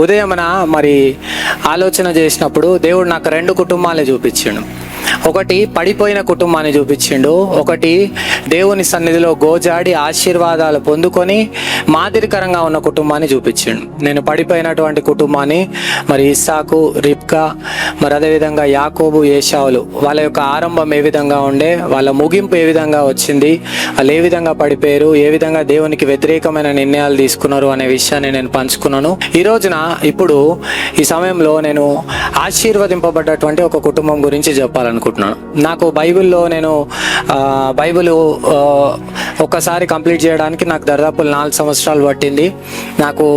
ఉదయమున మరి ఆలోచన చేసినప్పుడు దేవుడు నాకు రెండు కుటుంబాలే చూపించిండు. ఒకటి పడిపోయిన కుటుంబాన్ని చూపించిండు, ఒకటి దేవుని సన్నిధిలో గోజాడి ఆశీర్వాదాలు పొందుకొని మాదిరికరంగా ఉన్న కుటుంబాన్ని చూపించిండు. నేను పడిపోయినటువంటి కుటుంబాన్ని మరి ఇస్సాకు, రిబ్కా, మరి అదేవిధంగా యాకోబు, ఏశావులు వాళ్ళ యొక్క ఆరంభం ఏ విధంగా ఉండే, వాళ్ళ ముగింపు ఏ విధంగా వచ్చింది, వాళ్ళు ఏ విధంగా పడిపోయారు, ఏ విధంగా దేవునికి వ్యతిరేకమైన నిర్ణయాలు తీసుకున్నారు అనే విషయాన్ని నేను పంచుకున్నాను. ఈ రోజున ఇప్పుడు ఈ సమయంలో నేను ఆశీర్వదింపబడ్డటువంటి ఒక కుటుంబం గురించి చెప్పాలనుకుంటున్నాను. నాకు బైబిల్లో నేను బైబిల్ ఒక్కసారి కంప్లీట్ చేయడానికి నాకు దాదాపు 4 సంవత్సరాలు పట్టింది. నాకు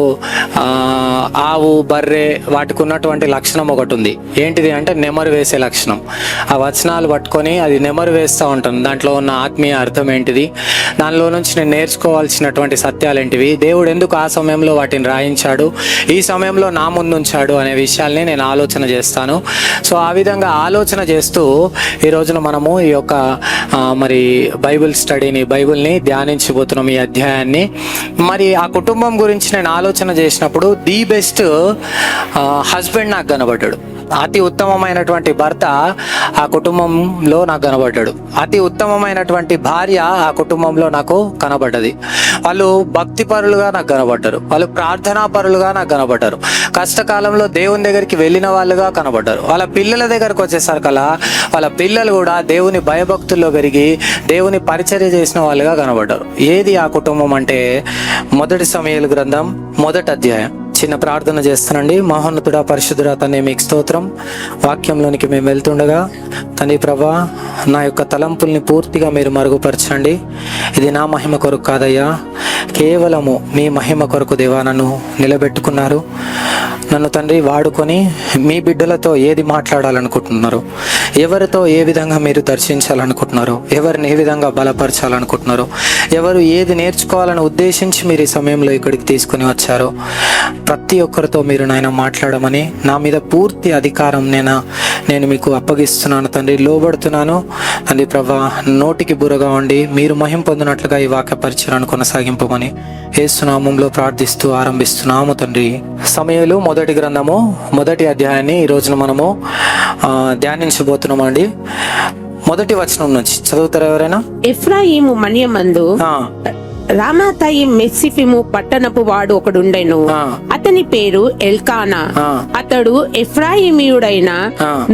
ఆవు, బర్రె వాటికి ఉన్నటువంటి లక్షణం ఒకటి ఉంది. ఏంటిది అంటే నెమరు వేసే లక్షణం. ఆ వచనాలు పట్టుకొని అది నెమరు వేస్తూ ఉంటాను. దాంట్లో ఉన్న ఆత్మీయ అర్థం ఏంటిది, దానిలో నుంచి నేను నేర్చుకోవాల్సినటువంటి సత్యాలు ఏంటివి, దేవుడు ఎందుకు ఆ సమయంలో వాటిని రాయించాడు, ఈ సమయంలో నా ముందు ఉంచాడు అనే విషయాల్ని నేను ఆలోచన చేస్తాను. సో ఆ విధంగా ఆలోచన చేస్తూ ఈ రోజున మనము ఈ యొక్క మరి బైబిల్ స్టడీని, బైబిల్ని ధ్యానించబోతున్నాం, ఈ అధ్యాయాన్ని. మరి ఆ కుటుంబం గురించి నేను ఆలోచన చేసినప్పుడు ది బెస్ట్ హస్బెండ్ నాకు కనబడ్డాడు. అతి ఉత్తమమైనటువంటి భర్త ఆ కుటుంబంలో నాకు కనబడ్డాడు. అతి ఉత్తమమైనటువంటి భార్య ఆ కుటుంబంలో నాకు కనబడ్డది. వాళ్ళు భక్తిపరులుగా నాకు కనబడ్డారు, వాళ్ళు ప్రార్థనా పరులుగా నాకు కనబడ్డారు, కష్టకాలంలో దేవుని దగ్గరికి వెళ్ళిన వాళ్ళుగా కనబడ్డారు. వాళ్ళ పిల్లల దగ్గరకు వచ్చేసరికల్లా వాళ్ళ పిల్లలు కూడా దేవుని భయభక్తుల్లో పెరిగి దేవుని పరిచర్య చేసిన వాళ్ళుగా కనబడ్డారు. ఏది ఆ కుటుంబం అంటే 1 సమూయేలు గ్రంథం 1వ అధ్యాయం. చిన్న ప్రార్థన చేస్తానండి. మహోన్నతుడా, పరిశుద్ధుడా తండ్రి, మీకు స్తోత్రం. వాక్యంలోనికి మేము వెళ్తుండగా తండ్రి ప్రభా, నా యొక్క తలంపుల్ని పూర్తిగా మీరు మరుగుపరచండి. ఇది నా మహిమ కొరకు కాదయ్యా, కేవలము మీ మహిమ కొరకు దేవా నన్ను నిలబెట్టుకున్నారు. నన్ను తండ్రి వాడుకొని మీ బిడ్డలతో ఏది మాట్లాడాలనుకుంటున్నారు, ఎవరితో ఏ విధంగా మీరు దర్శించాలనుకుంటున్నారు, ఎవరిని ఏ విధంగా బలపరచాలనుకుంటున్నారు, ఎవరు ఏది నేర్చుకోవాలని ఉద్దేశించి మీరు ఈ సమయంలో ఇక్కడికి తీసుకుని వచ్చారో ప్రతి ఒక్కరితో మీరు నాయన మాట్లాడమని నా మీద పూర్తి అధికారం నేను మీకు అప్పగిస్తున్నాను తండ్రి, లోబడుతున్నాను తండ్రి ప్రభా. నోటికి బురగా ఉండి మీరు మహిమ పొందినట్లుగా ఈ వాక్య పరిచయాన్ని కొనసాగింపమని యేసు నామములో ప్రార్థిస్తూ ఆరంభిస్తున్నాము తండ్రి. సమూయేలు 1వ గ్రంథము 1వ అధ్యాయాన్ని ఈ రోజున మనము ధ్యానించబోతున్నామండి. 1వ వచనం నుంచి చదువుతారా ఎవరైనా? ఎఫ్రాయిము మన్యమందు రామాతయిం మెస్సిఫిము పట్టణపు వాడు ఒకడుండెను. అతని పేరు ఎల్కానా. అతడు ఎఫ్రాయిమీయుడైన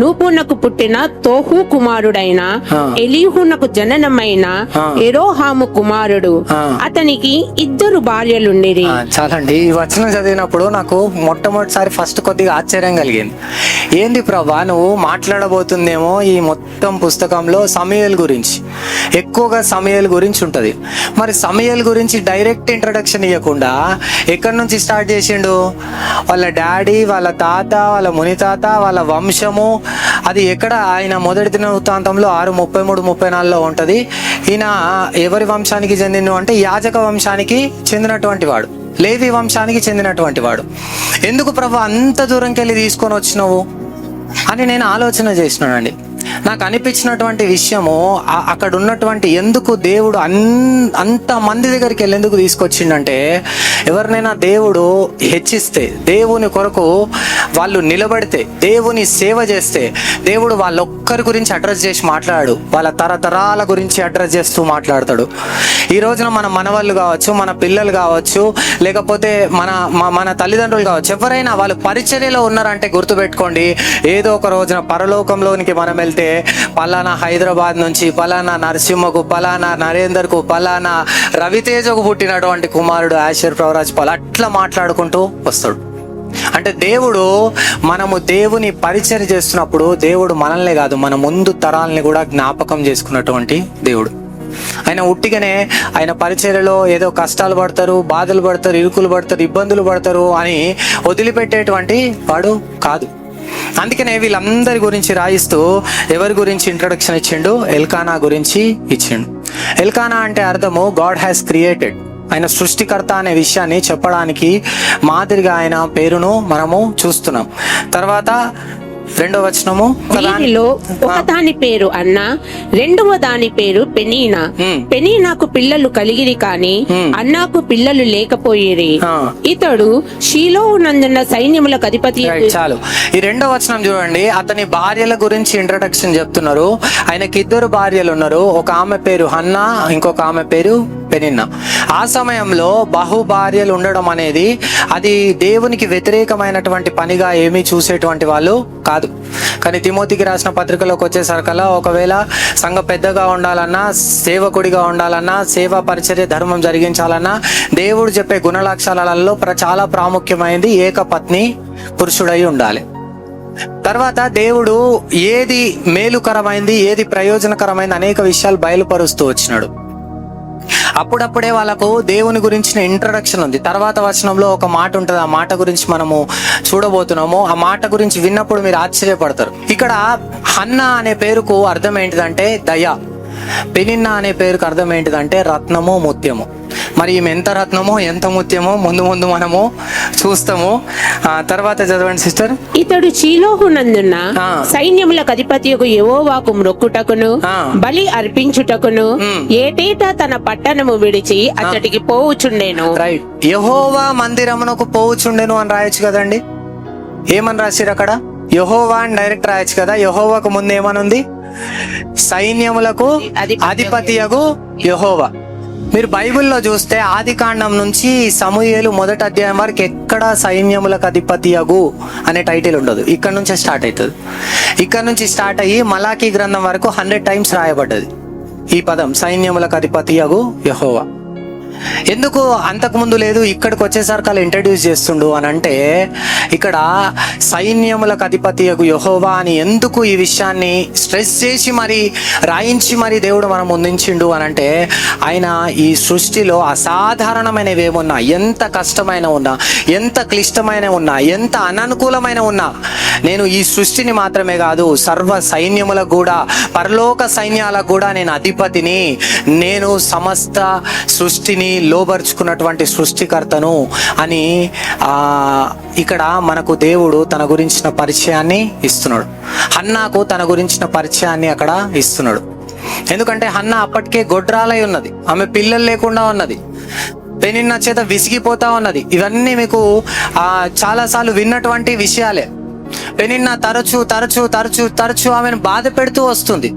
నూపునకు పుట్టిన తోహు కుమారుడైన ఎలీహునకు జననమైన ఎరోహాము కుమారుడు. అతనికి 2 భార్యలుండిరి. చాలండి. ఈ వచనం చదివినప్పుడు నాకు మొట్టమొదటిసారి ఫస్ట్ కొద్దిగా ఆశ్చర్యం కలిగింది. ఏంది ప్రభా, నువ్వు మాట్లాడబోతుందేమో ఈ మొత్తం పుస్తకంలో సమూయేలు గురించి, ఎక్కువగా సమూయేలు గురించి ఉంటది. మరి సమూయేలు గురించి డైరెక్ట్ ఇంట్రడక్షన్ ఇవ్వకుండా ఎక్కడి నుంచి స్టార్ట్ చేసిండు? వాళ్ళ డాడీ, వాళ్ళ తాత, వాళ్ళ మునితాత, వాళ్ళ వంశము, అది ఎక్కడ? ఆయన 1వ దినవృత్తాంతంలో 6:33-34 ఉంటది. ఈయన ఎవరి వంశానికి చెందిన అంటే యాజక వంశానికి చెందినటువంటి వాడు, లేవి వంశానికి చెందినటువంటి వాడు. ఎందుకు ప్రభు అంత దూరంకి వెళ్ళి తీసుకొని వచ్చినావు అని నేను ఆలోచన చేసినానండి. నాకు అనిపించినటువంటి విషయము, అక్కడ ఉన్నటువంటి ఎందుకు దేవుడు అంత మంది దగ్గరికి వెళ్ళి ఎందుకు తీసుకొచ్చిండంటే, ఎవరినైనా దేవుడు హెచ్చిస్తే, దేవుని కొరకు వాళ్ళు నిలబడితే, దేవుని సేవ చేస్తే దేవుడు వాళ్ళొక్కరి గురించి అడ్రస్ చేసి మాట్లాడు, వాళ్ళ తరతరాల గురించి అడ్రస్ చేస్తూ మాట్లాడతాడు. ఈ రోజున మన మనవాళ్ళు కావచ్చు, మన పిల్లలు కావచ్చు, లేకపోతే మన తల్లిదండ్రులు కావచ్చు, ఎవరైనా వాళ్ళు పరిచర్యలో ఉన్నారంటే గుర్తుపెట్టుకోండి, ఏదో ఒక రోజున పరలోకంలోనికి మనం వెళ్తే పలానా హైదరాబాద్ నుంచి, పలానా నరసింహకు, పలానా నరేందర్కు, పలానా రవితేజకు పుట్టినటువంటి కుమారుడు ఆశీర్ ప్రవరాజ్ పాల్ అట్లా మాట్లాడుకుంటూ వస్తాడు. అంటే దేవుడు, మనము దేవుని పరిచర్య చేస్తున్నప్పుడు దేవుడు మనల్నే కాదు, మన ముందు తరాలని కూడా జ్ఞాపకం చేసుకున్నటువంటి దేవుడు. ఆయన ఉట్టిగానే ఆయన పరిచర్యలో ఏదో కష్టాలు పడతారు, బాధలు పడతారు, ఇరుకులు పడతారు, ఇబ్బందులు పడతారు అని వదిలిపెట్టేటువంటి వాడు కాదు. అందుకనే వీళ్ళందరి గురించి రాయిస్తూ ఎవరి గురించి ఇంట్రొడక్షన్ ఇచ్చిండు? ఎల్కానా గురించి ఇచ్చిండు. ఎల్కానా అంటే అర్థము గాడ్ హ్యాస్ క్రియేటెడ్, ఆయన సృష్టికర్త అనే విషయాన్ని చెప్పడానికి మాదిరిగా ఆయన పేరును మనము చూస్తున్నాం. తర్వాత రెండో వచనము వీరిలో ఒక దాని పేరు అన్న, రెండవ దాని పేరు పెనీనా. పెనీనాకు పిల్లలు కలిగిరి కాని అన్నాకు పిల్లలు లేకపోయిరి. ఇతడు షీలో నందున్న సైన్యములకు అధిపతి. చాలు, ఈ రెండో వచనం చూడండి. అతని భార్యల గురించి ఇంట్రడక్షన్ చెప్తున్నారు. ఆయనకి 2 భార్యలు ఉన్నారు. ఒక ఆమె పేరు హన్నా, ఇంకొక ఆమె పేరు పెనిన్నా. ఆ సమయంలో బహు భార్యలు ఉండడం అనేది అది దేవునికి వ్యతిరేకమైనటువంటి పనిగా ఏమీ చూసేటువంటి వాళ్ళు కాదు. కానీ తిమోతికి రాసిన పత్రికలోకి వచ్చేసరికల్లా ఒకవేళ సంఘ పెద్దగా ఉండాలన్నా, సేవకుడిగా ఉండాలన్నా, సేవా పరిచర్య ధర్మం జరిగించాలన్నా దేవుడు చెప్పే గుణలక్షణాలలో చాలా ప్రాముఖ్యమైనది ఏకపత్ని పురుషుడై ఉండాలి. తర్వాత దేవుడు ఏది మేలుకరమైంది, ఏది ప్రయోజనకరమైంది అనేక విషయాలు బయలుపరుస్తూ వచ్చినాడు. అప్పుడప్పుడే వాళ్ళకు దేవుని గురించిన ఇంట్రడక్షన్ ఉంది. తర్వాత వచనంలో ఒక మాట ఉంటుంది. ఆ మాట గురించి మనము చూడబోతున్నాము. ఆ మాట గురించి విన్నప్పుడు మీరు ఆశ్చర్యపడతారు. ఇక్కడ హన్నా అనే పేరుకు అర్థం ఏంటిదంటే దయ. పెనిన్నా అనే పేరుకు అర్థం ఏంటిదంటే రత్నము, ముత్యము. మరి ఈమె ఎంత రత్నమో ఎంత ముత్యమో ముందు ముందు మనము చూస్తాము. తర్వాత చదవండి సిస్టర్. ఇతడు షీలోహు నందున్న సైన్యములకు అధిపతియగు యెహోవాకు మ్రొక్కుటకును బలి అర్పించుటకును ఏటేటా తన పట్టణము విడిచి అతడికి పోవుచుండెను. రైట్, యెహోవా మందిరమునకు పోవుచుండెను అని రాయొచ్చు కదండి. ఏమని రాసిరు అక్కడ? యెహోవా అని డైరెక్ట్ రాయొచ్చు కదా. యెహోవాకు ముందు ఏమనుంది? సైన్యములకు అధిపతియగు యెహోవా. మీరు బైబిల్లో చూస్తే ఆది కాండం నుంచి సమూయేలు 1వ అధ్యాయం వరకు ఎక్కడ సైన్యములకు అధిపతియగు అనే టైటిల్ ఉండదు. ఇక్కడ నుంచే స్టార్ట్ అవుతుంది. ఇక్కడ నుంచి స్టార్ట్ అయ్యి మలాకీ గ్రంథం వరకు 100 టైమ్స్ రాయబడ్డది ఈ పదం, సైన్యములకు అధిపతియగు యెహోవా. ఎందుకు అంతకుముందు లేదు, ఇక్కడికి వచ్చేసరికి అలా ఇంట్రడ్యూస్ చేస్తుండు అని అంటే, ఇక్కడ సైన్యములకు అధిపతియగు యెహోవా అని ఎందుకు ఈ విషయాన్ని స్ట్రెస్ చేసి మరి రాయించి మరి దేవుడు మనం ముందుంచిండు అని అంటే, ఆయన ఈ సృష్టిలో అసాధారణమైనవి ఏమున్నా, ఎంత కష్టమైన ఉన్నా, ఎంత క్లిష్టమైన ఉన్నా, ఎంత అననుకూలమైన ఉన్నా, నేను ఈ సృష్టిని మాత్రమే కాదు సర్వ సైన్యములకు కూడా, పరలోక సైన్యాలకు కూడా నేను అధిపతిని, నేను సమస్త సృష్టిని లోబర్చుకున్నటువంటి సృష్టికర్తను అని ఇక్కడ మనకు దేవుడు తన గురించిన పరిచయాన్ని ఇస్తున్నాడు. హన్నాకు తన గురించిన పరిచయాన్ని అక్కడ ఇస్తున్నాడు. ఎందుకంటే హన్నా అప్పటికే గొడ్రాలై ఉన్నది, ఆమె పిల్లలు లేకుండా ఉన్నది, పెనిన్నా చేత విసిగిపోతా ఉన్నది. ఇవన్నీ మీకు చాలాసార్లు విన్నటువంటి విషయాలే. పెనిన్నా తరచూ తరచూ తరచూ తరచూ ఆమెను బాధ పెడుతూ వస్తుంది.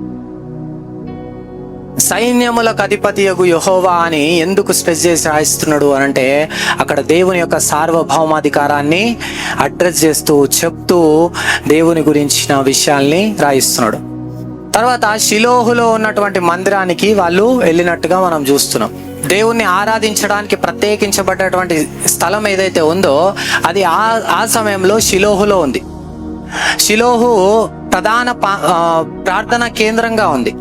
సైన్యములకు అధిపతియగు యెహోవా అని ఎందుకు స్ట్రెస్ చేసి రాయిస్తున్నాడు అని అంటే, అక్కడ దేవుని యొక్క సార్వభౌమాధికారాన్ని అడ్రస్ చేస్తూ చెప్తూ దేవుని గురించిన విషయాల్ని రాయిస్తున్నాడు. తర్వాత షిలోహులో ఉన్నటువంటి మందిరానికి వాళ్ళు వెళ్ళినట్టుగా మనం చూస్తున్నాం. దేవుణ్ణి ఆరాధించడానికి ప్రత్యేకించబడ్డటువంటి స్థలం ఏదైతే ఉందో అది ఆ సమయంలో షిలోహులో ఉంది. షిలోహు ప్రధాన ప్రార్థనా కేంద్రంగా ఉంది.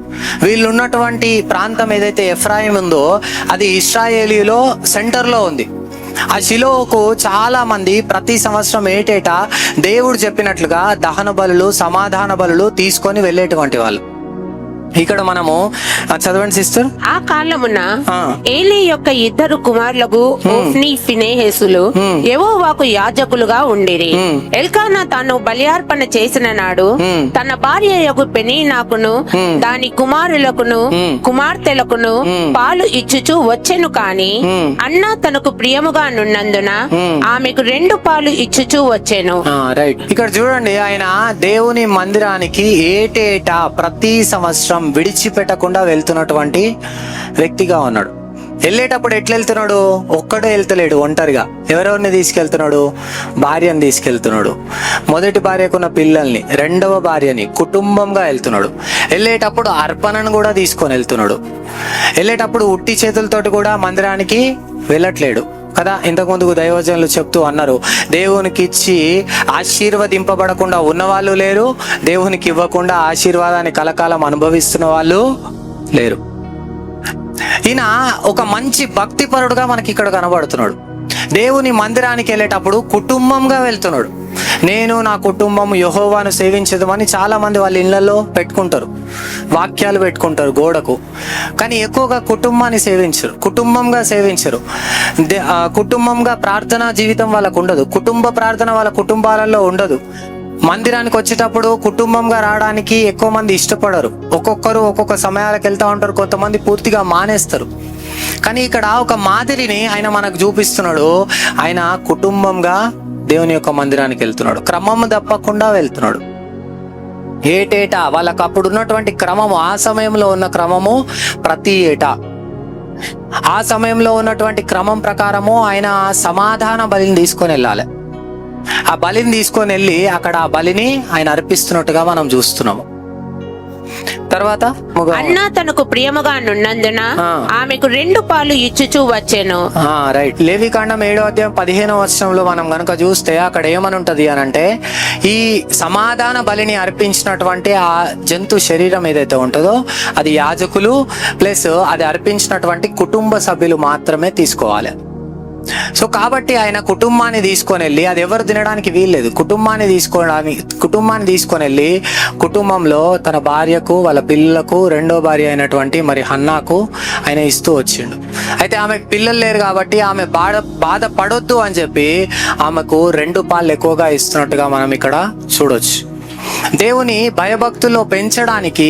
వీళ్ళు ఉన్నటువంటి ప్రాంతం ఏదైతే ఎఫ్రాయిం ఉందో అది ఇశ్రాయేలీలో సెంటర్లో ఉంది. ఆ షిలోహుకు చాలా మంది ప్రతి సంవత్సరం ఏటేటా దేవుడు చెప్పినట్లుగా దహన బలులు, సమాధాన బలులు తీసుకొని వెళ్ళేటువంటి వాళ్ళు. ఇక్కడ మనము చదవండి సిస్టర్. ఆ కాలమున ఏలీ యొక్క 2 కుమారులకు ఓఫ్ని, ఫినెహెసులు యెహోవాకు యాజకులుగా ఉండిరి. ఎల్కానా తాను బలియార్పణ చేసిన నాడు తన భార్య యొక్క పెనీనాకును దాని కుమారులకును కుమార్తెలకును పాలు ఇచ్చుచూ వచ్చెను. కాని అన్న తనకు ప్రియముగా నున్నందున ఆమెకు 2 పాలు ఇచ్చుచూ వచ్చెను. ఇక్కడ చూడండి, ఆయన దేవుని మందిరానికి ఏటేటా ప్రతి సంవత్సరం విడిచిపెట్టకుండా వెళ్తున్నటువంటి వ్యక్తిగా ఉన్నాడు. వెళ్ళేటప్పుడు ఎట్లా వెళ్తున్నాడు? ఒక్కడే వెళ్తలేడు, ఒంటరిగా. ఎవరెవరిని తీసుకెళ్తున్నాడు? భార్యని తీసుకెళ్తున్నాడు, మొదటి భార్యకున్న పిల్లల్ని, రెండవ భార్యని, కుటుంబంగా వెళ్తున్నాడు. వెళ్ళేటప్పుడు అర్పణను కూడా తీసుకొని వెళ్తున్నాడు. వెళ్ళేటప్పుడు ఉట్టి చేతులతోటి కూడా మందిరానికి వెళ్ళట్లేడు కదా. ఇంతకుముందుకు దైవజనులు చెప్తూ అన్నారు, దేవునికి ఇచ్చి ఆశీర్వదింపబడకుండా ఉన్నవాళ్ళు లేరు, దేవునికి ఇవ్వకుండా ఆశీర్వాదాన్ని కలకాలం అనుభవిస్తున్న వాళ్ళు లేరు. ఈయన ఒక మంచి భక్తిపరుడుగా మనకి ఇక్కడ కనబడుతున్నాడు. దేవుని మందిరానికి వెళ్ళేటప్పుడు కుటుంబంగా వెళ్తున్నాడు. నేను నా కుటుంబం యెహోవాను సేవించదమని చాలా మంది వాళ్ళ ఇళ్లలో పెట్టుకుంటారు, వాక్యాలు పెట్టుకుంటారు గోడకు. కానీ ఎక్కువగా కుటుంబాన్ని సేవించరు, కుటుంబంగా సేవించరు. కుటుంబంగా ప్రార్థనా జీవితం వాళ్ళకు ఉండదు, కుటుంబ ప్రార్థన వాళ్ళ కుటుంబాలలో ఉండదు. మందిరానికి వచ్చేటప్పుడు కుటుంబంగా రావడానికి ఎక్కువ మంది ఇష్టపడరు. ఒక్కొక్కరు ఒక్కొక్క సమయాలకు వెళ్తూ ఉంటారు, కొంతమంది పూర్తిగా మానేస్తారు. కానీ ఇక్కడ ఒక మాదిరిని ఆయన మనకు చూపిస్తున్నాడు. ఆయన కుటుంబంగా దేవుని యొక్క మందిరానికి వెళ్తున్నాడు, క్రమము తప్పకుండా వెళ్తున్నాడు. ఏటేటా వాళ్ళకు అప్పుడు ఉన్నటువంటి క్రమము, ఆ సమయంలో ఉన్న క్రమము ప్రతి ఏటా ఆ సమయంలో ఉన్నటువంటి క్రమం ప్రకారము ఆయన సమాధాన బలిని తీసుకొని వెళ్ళాలి. ఆ బలిని తీసుకొని వెళ్ళి అక్కడ ఆ బలిని ఆయన అర్పిస్తున్నట్టుగా మనం చూస్తున్నాము. తర్వాత అన్న తనకు ప్రియముగా నున్నందున ఆమెకు 2 పాలు ఇచ్చుచూ వచ్చెను. రైట్. లేవికాండం 7వ అధ్యాయం 15వ వచనంలో మనం గనుక చూస్తే అక్కడ ఏమని ఉంటది అని అంటే, ఈ సమాధాన బలిని అర్పించినటువంటి ఆ జంతు శరీరం ఏదైతే ఉంటుందో అది యాజకులు ప్లస్ అది అర్పించినటువంటి కుటుంబ సభ్యులు మాత్రమే తీసుకోవాలి. సో కాబట్టి ఆయన కుటుంబాన్ని తీసుకొని వెళ్ళి, అది ఎవరు తినడానికి వీల్లేదు, కుటుంబాన్ని తీసుకొని వెళ్ళి కుటుంబంలో తన భార్యకు, వాళ్ళ పిల్లలకు, 2వ భార్య అయినటువంటి మరి హన్నాకు ఆయన ఇస్తూ వచ్చిండు. అయితే ఆమెకు పిల్లలు లేరు కాబట్టి ఆమె బాధపడొద్దు అని చెప్పి ఆమెకు 2 పాలు ఎక్కువగా ఇస్తున్నట్టుగా మనం ఇక్కడ చూడొచ్చు. దేవుని భయభక్తుల్లో పెంచడానికి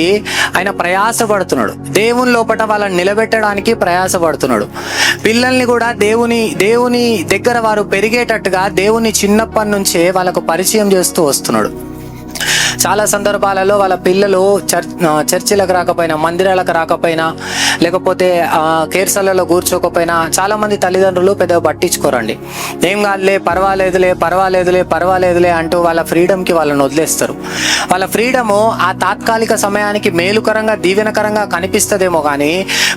ఆయన ప్రయాసపడుతున్నాడు. దేవుని లోపట వాళ్ళని నిలబెట్టడానికి ప్రయాసపడుతున్నాడు. పిల్లల్ని కూడా దేవుని దగ్గర వారు పెరిగేటట్టుగా దేవుని చిన్నప్పటి నుంచే వాళ్ళకు పరిచయం చేస్తూ వస్తున్నాడు. చాలా సందర్భాలలో వాళ్ళ పిల్లలు చర్చిలకు రాకపోయినా, మందిరాలకు రాకపోయినా, లేకపోతే కేర్సలలో కూర్చోకపోయినా చాలా మంది తల్లిదండ్రులు పెద్దగా పట్టించుకోరండి. ఏం కాదులే, పర్వాలేదులే అంటూ వాళ్ళ ఫ్రీడమ్కి వాళ్ళని వదిలేస్తారు. వాళ్ళ ఫ్రీడము ఆ తాత్కాలిక సమయానికి మేలుకరంగా, దీవెనకరంగా కనిపిస్తుందేమో కానీ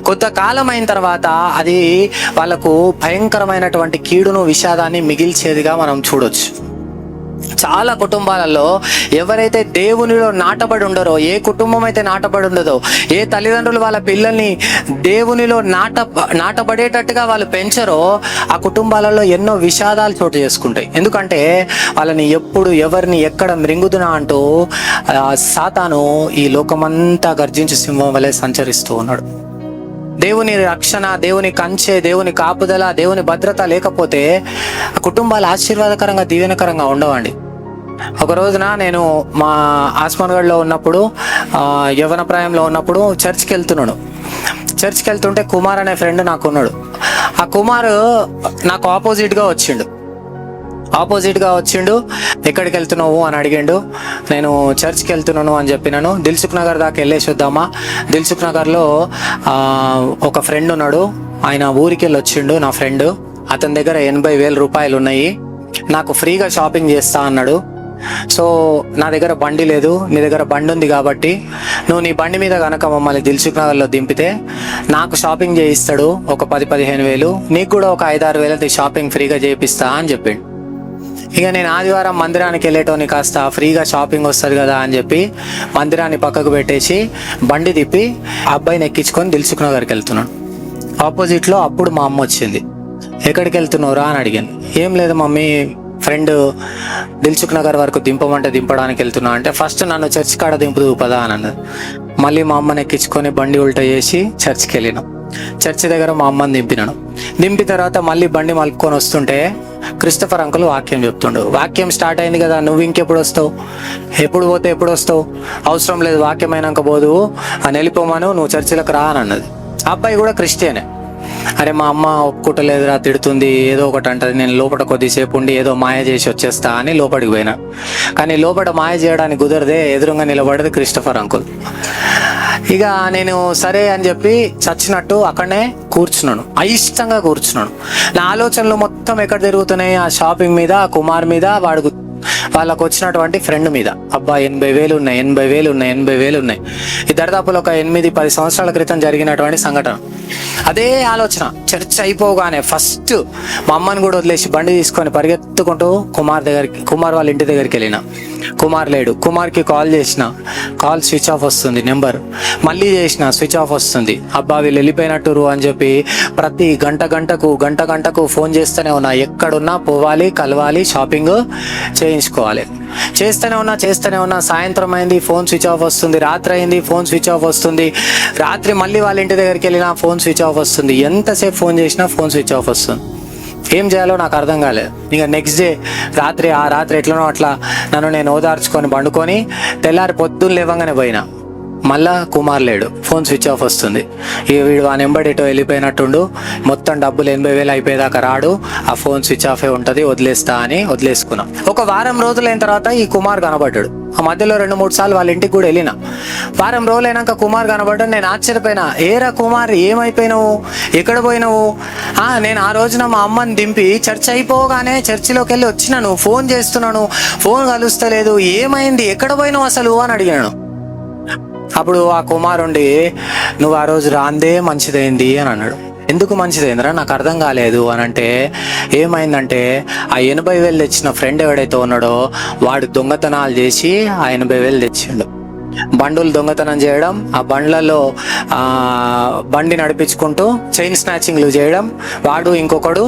కొంతకాలం అయిన తర్వాత అది వాళ్ళకు భయంకరమైనటువంటి కీడును, విషాదాన్ని మిగిల్చేదిగా మనం చూడొచ్చు. చాలా కుటుంబాలలో ఎవరైతే దేవునిలో నాటబడి ఉండరో, ఏ కుటుంబం అయితే నాటబడి ఉండదో, ఏ తల్లిదండ్రులు వాళ్ళ పిల్లల్ని దేవునిలో నాటబడేటట్టుగా వాళ్ళు పెంచరో ఆ కుటుంబాలలో ఎన్నో విషాదాలు చోటు చేసుకుంటాయి. ఎందుకంటే వాళ్ళని ఎప్పుడు ఎవరిని ఎక్కడ మృంగుదునా అంటూ సాతాను ఈ లోకమంతా గర్జించు సింహం వలె సంచరిస్తూ ఉన్నాడు. దేవుని రక్షణ, దేవుని కంచె, దేవుని కాపుదల, దేవుని భద్రత లేకపోతే ఆ కుటుంబాలు ఆశీర్వాదకరంగా, దీవెనకరంగా ఉండవండి. ఒక రోజున నేను మా ఆస్మాన్గఢ్లో ఉన్నప్పుడు, యవ్వన ప్రాయంలో ఉన్నప్పుడు చర్చ్కి వెళ్తుంటే కుమార్ అనే ఫ్రెండ్ నాకు ఉన్నాడు. ఆ కుమార్ నాకు ఆపోజిట్గా వచ్చిండు. ఎక్కడికి వెళ్తున్నావు అని అడిగిండు. నేను చర్చ్కి వెళ్తున్నాను అని చెప్పినాను. దిల్సుఖ్ నగర్ దాకా వెళ్ళేసి వద్దామా, దిల్సుఖ్ నగర్లో ఒక ఫ్రెండ్ ఉన్నాడు, ఆయన ఊరికి వెళ్ళి వచ్చిండు. నా ఫ్రెండ్, అతని దగ్గర 80,000 రూపాయలు ఉన్నాయి, నాకు ఫ్రీగా షాపింగ్ చేస్తా అన్నాడు. సో నా దగ్గర బండి లేదు, నీ దగ్గర బండి ఉంది కాబట్టి నువ్వు నీ బండి మీద కనుక మమ్మల్ని దిల్సుఖ్ నగర్లో దింపితే నాకు షాపింగ్ చేయిస్తాడు, ఒక 10-15,000, నీకు కూడా ఒక 5-6 వేలది షాపింగ్ ఫ్రీగా చేయిస్తా అని చెప్పిండు. ఇక నేను ఆదివారం మందిరానికి వెళ్ళేటోని, కాస్త ఫ్రీగా షాపింగ్ వస్తుంది కదా అని చెప్పి మందిరాన్ని పక్కకు పెట్టేసి బండి తిప్పి అబ్బాయిని ఎక్కించుకొని దిల్సుఖ్ నగర్కి వెళ్తున్నాను. ఆపోజిట్లో అప్పుడు మా అమ్మ వచ్చింది. ఎక్కడికి వెళ్తున్నావురా అని అడిగాను. ఏం లేదు మమ్మీ, ఫ్రెండ్ దిల్సుఖ్ నగర్ వరకు దింపడానికి వెళ్తున్నా అంటే, ఫస్ట్ నన్ను చర్చ్ కాడ దింపుదు పదా అని అన్నది. మళ్ళీ మా అమ్మని ఎక్కించుకొని బండి ఉల్టా చేసి చర్చ్కి వెళ్ళినాం. చర్చ్ దగ్గర మా అమ్మని దింపిన తర్వాత మళ్ళీ బండి మలుపుకొని వస్తుంటే క్రిస్టఫర్ అంకుల్ వాక్యం చెప్తుండు. వాక్యం స్టార్ట్ అయింది కదా, నువ్వు ఇంకెప్పుడు వస్తావు, ఎప్పుడు వస్తావు, అవసరం లేదు, వాక్యం అయినాక పోదు అని వెళ్ళిపోమాను, నువ్వు చర్చిలకు రా అని అన్నది. అబ్బాయి కూడా క్రిస్టియనే. అరే మా అమ్మ ఒప్పుకోవట్లేదురా, తిడుతుంది, ఏదో ఒకటి అంటది, నేను లోపల కొద్దిసేపు ఉండి ఏదో మాయ చేసి వచ్చేస్తా అని లోపలికి పోయినా. కానీ లోపల మాయ చేయడానికి కుదరదే, ఎదురుగా నిలబడేది క్రిస్టఫర్ అంకుల్. ఇక నేను సరే అని చెప్పి చచ్చినట్టు అక్కడనే కూర్చున్నాను, అయిష్టంగా కూర్చున్నాను. నా ఆలోచనలు మొత్తం ఎక్కడ తిరుగుతున్నాయి, ఆ షాపింగ్ మీద, ఆ కుమార్ మీద, వాళ్ళకు వచ్చినటువంటి ఫ్రెండ్ మీద. అబ్బా 80,000 ఉన్నాయి. ఈ దరిదాపులో ఒక 8-10 సంవత్సరాల క్రితం జరిగినటువంటి సంఘటన. అదే ఆలోచన. చర్చ్ అయిపోగానే ఫస్ట్ మా అమ్మని కూడా వదిలేసి బండి తీసుకొని పరిగెత్తుకుంటూ కుమార్ వాళ్ళ ఇంటి దగ్గరికి వెళ్ళిన. కుమార్ లేడు. కుమార్కి కాల్ చేసిన, కాల్ స్విచ్ ఆఫ్ వస్తుంది, నెంబర్ మళ్ళీ చేసిన, స్విచ్ ఆఫ్ వస్తుంది. అబ్బా వీళ్ళు వెళ్ళిపోయినట్టురు అని చెప్పి ప్రతి గంటకు ఫోన్ చేస్తూనే ఉన్నా. ఎక్కడున్నా పోవాలి, కలవాలి, షాపింగ్ చేయించుకోవాలి. చేస్తూనే ఉన్నా. సాయంత్రం అయింది, ఫోన్ స్విచ్ ఆఫ్ వస్తుంది. రాత్రి అయింది, ఫోన్ స్విచ్ ఆఫ్ వస్తుంది. రాత్రి మళ్ళీ వాళ్ళ ఇంటి దగ్గరికి వెళ్ళినా ఫోన్ స్విచ్ ఆఫ్ వస్తుంది. ఎంతసేపు ఫోన్ చేసినా ఫోన్ స్విచ్ ఆఫ్ వస్తుంది. ఏం చేయాలో నాకు అర్థం కాలేదు. ఇక నెక్స్ట్ డే ఆ రాత్రి ఎట్లనో అట్లా నన్ను నేను ఓదార్చుకొని పండుకొని తెల్లారి పొద్దున్న లేవంగానే పోయినా. మళ్ళా కుమార్ లేడు, ఫోన్ స్విచ్ ఆఫ్ వస్తుంది. ఇక వీడు ఆ నెంబర్ ఎటో వెళ్ళిపోయినట్టుండు, మొత్తం డబ్బులు 80,000 అయిపోయేదాకా రాడు, ఆ ఫోన్ స్విచ్ ఆఫే ఉంటుంది, వదిలేస్తా అని వదిలేసుకున్నాం. ఒక వారం రోజులైన తర్వాత ఈ కుమార్ కనబడ్డాడు. ఆ మధ్యలో 2-3 సార్లు వాళ్ళ ఇంటికి కూడా వెళ్ళిన. వారం రోజులైనాక కుమార్ కనబడ్డాడు. నేను ఆశ్చర్యపోయినా, ఏరా కుమార్ ఏమైపోయినావు, ఎక్కడ పోయినావు? నేను ఆ రోజున మా అమ్మని దింపి చర్చ్ అయిపోగానే చర్చిలోకి వెళ్ళి వచ్చినాను, ఫోన్ చేస్తున్నాను, ఫోన్ కలుస్తలేదు, ఏమైంది, ఎక్కడ పోయినావు అసలు అని అడిగాను. అప్పుడు ఆ కుమారుండి, నువ్వు ఆ రోజు రాందే మంచిదైంది అని అన్నాడు. ఎందుకు మంచిదైందిరా, నాకు అర్థం కాలేదు అని అంటే, ఏమైందంటే ఆ 80,000 తెచ్చిన ఫ్రెండ్ ఎవడైతే ఉన్నాడో వాడు దొంగతనాలు చేసి ఆ 80,000 తెచ్చిండు. బండులు దొంగతనం చేయడం, ఆ బండ్లలో బండి నడిపించుకుంటూ చైన్ స్నాచింగ్లు చేయడం, వాడు ఇంకొకడు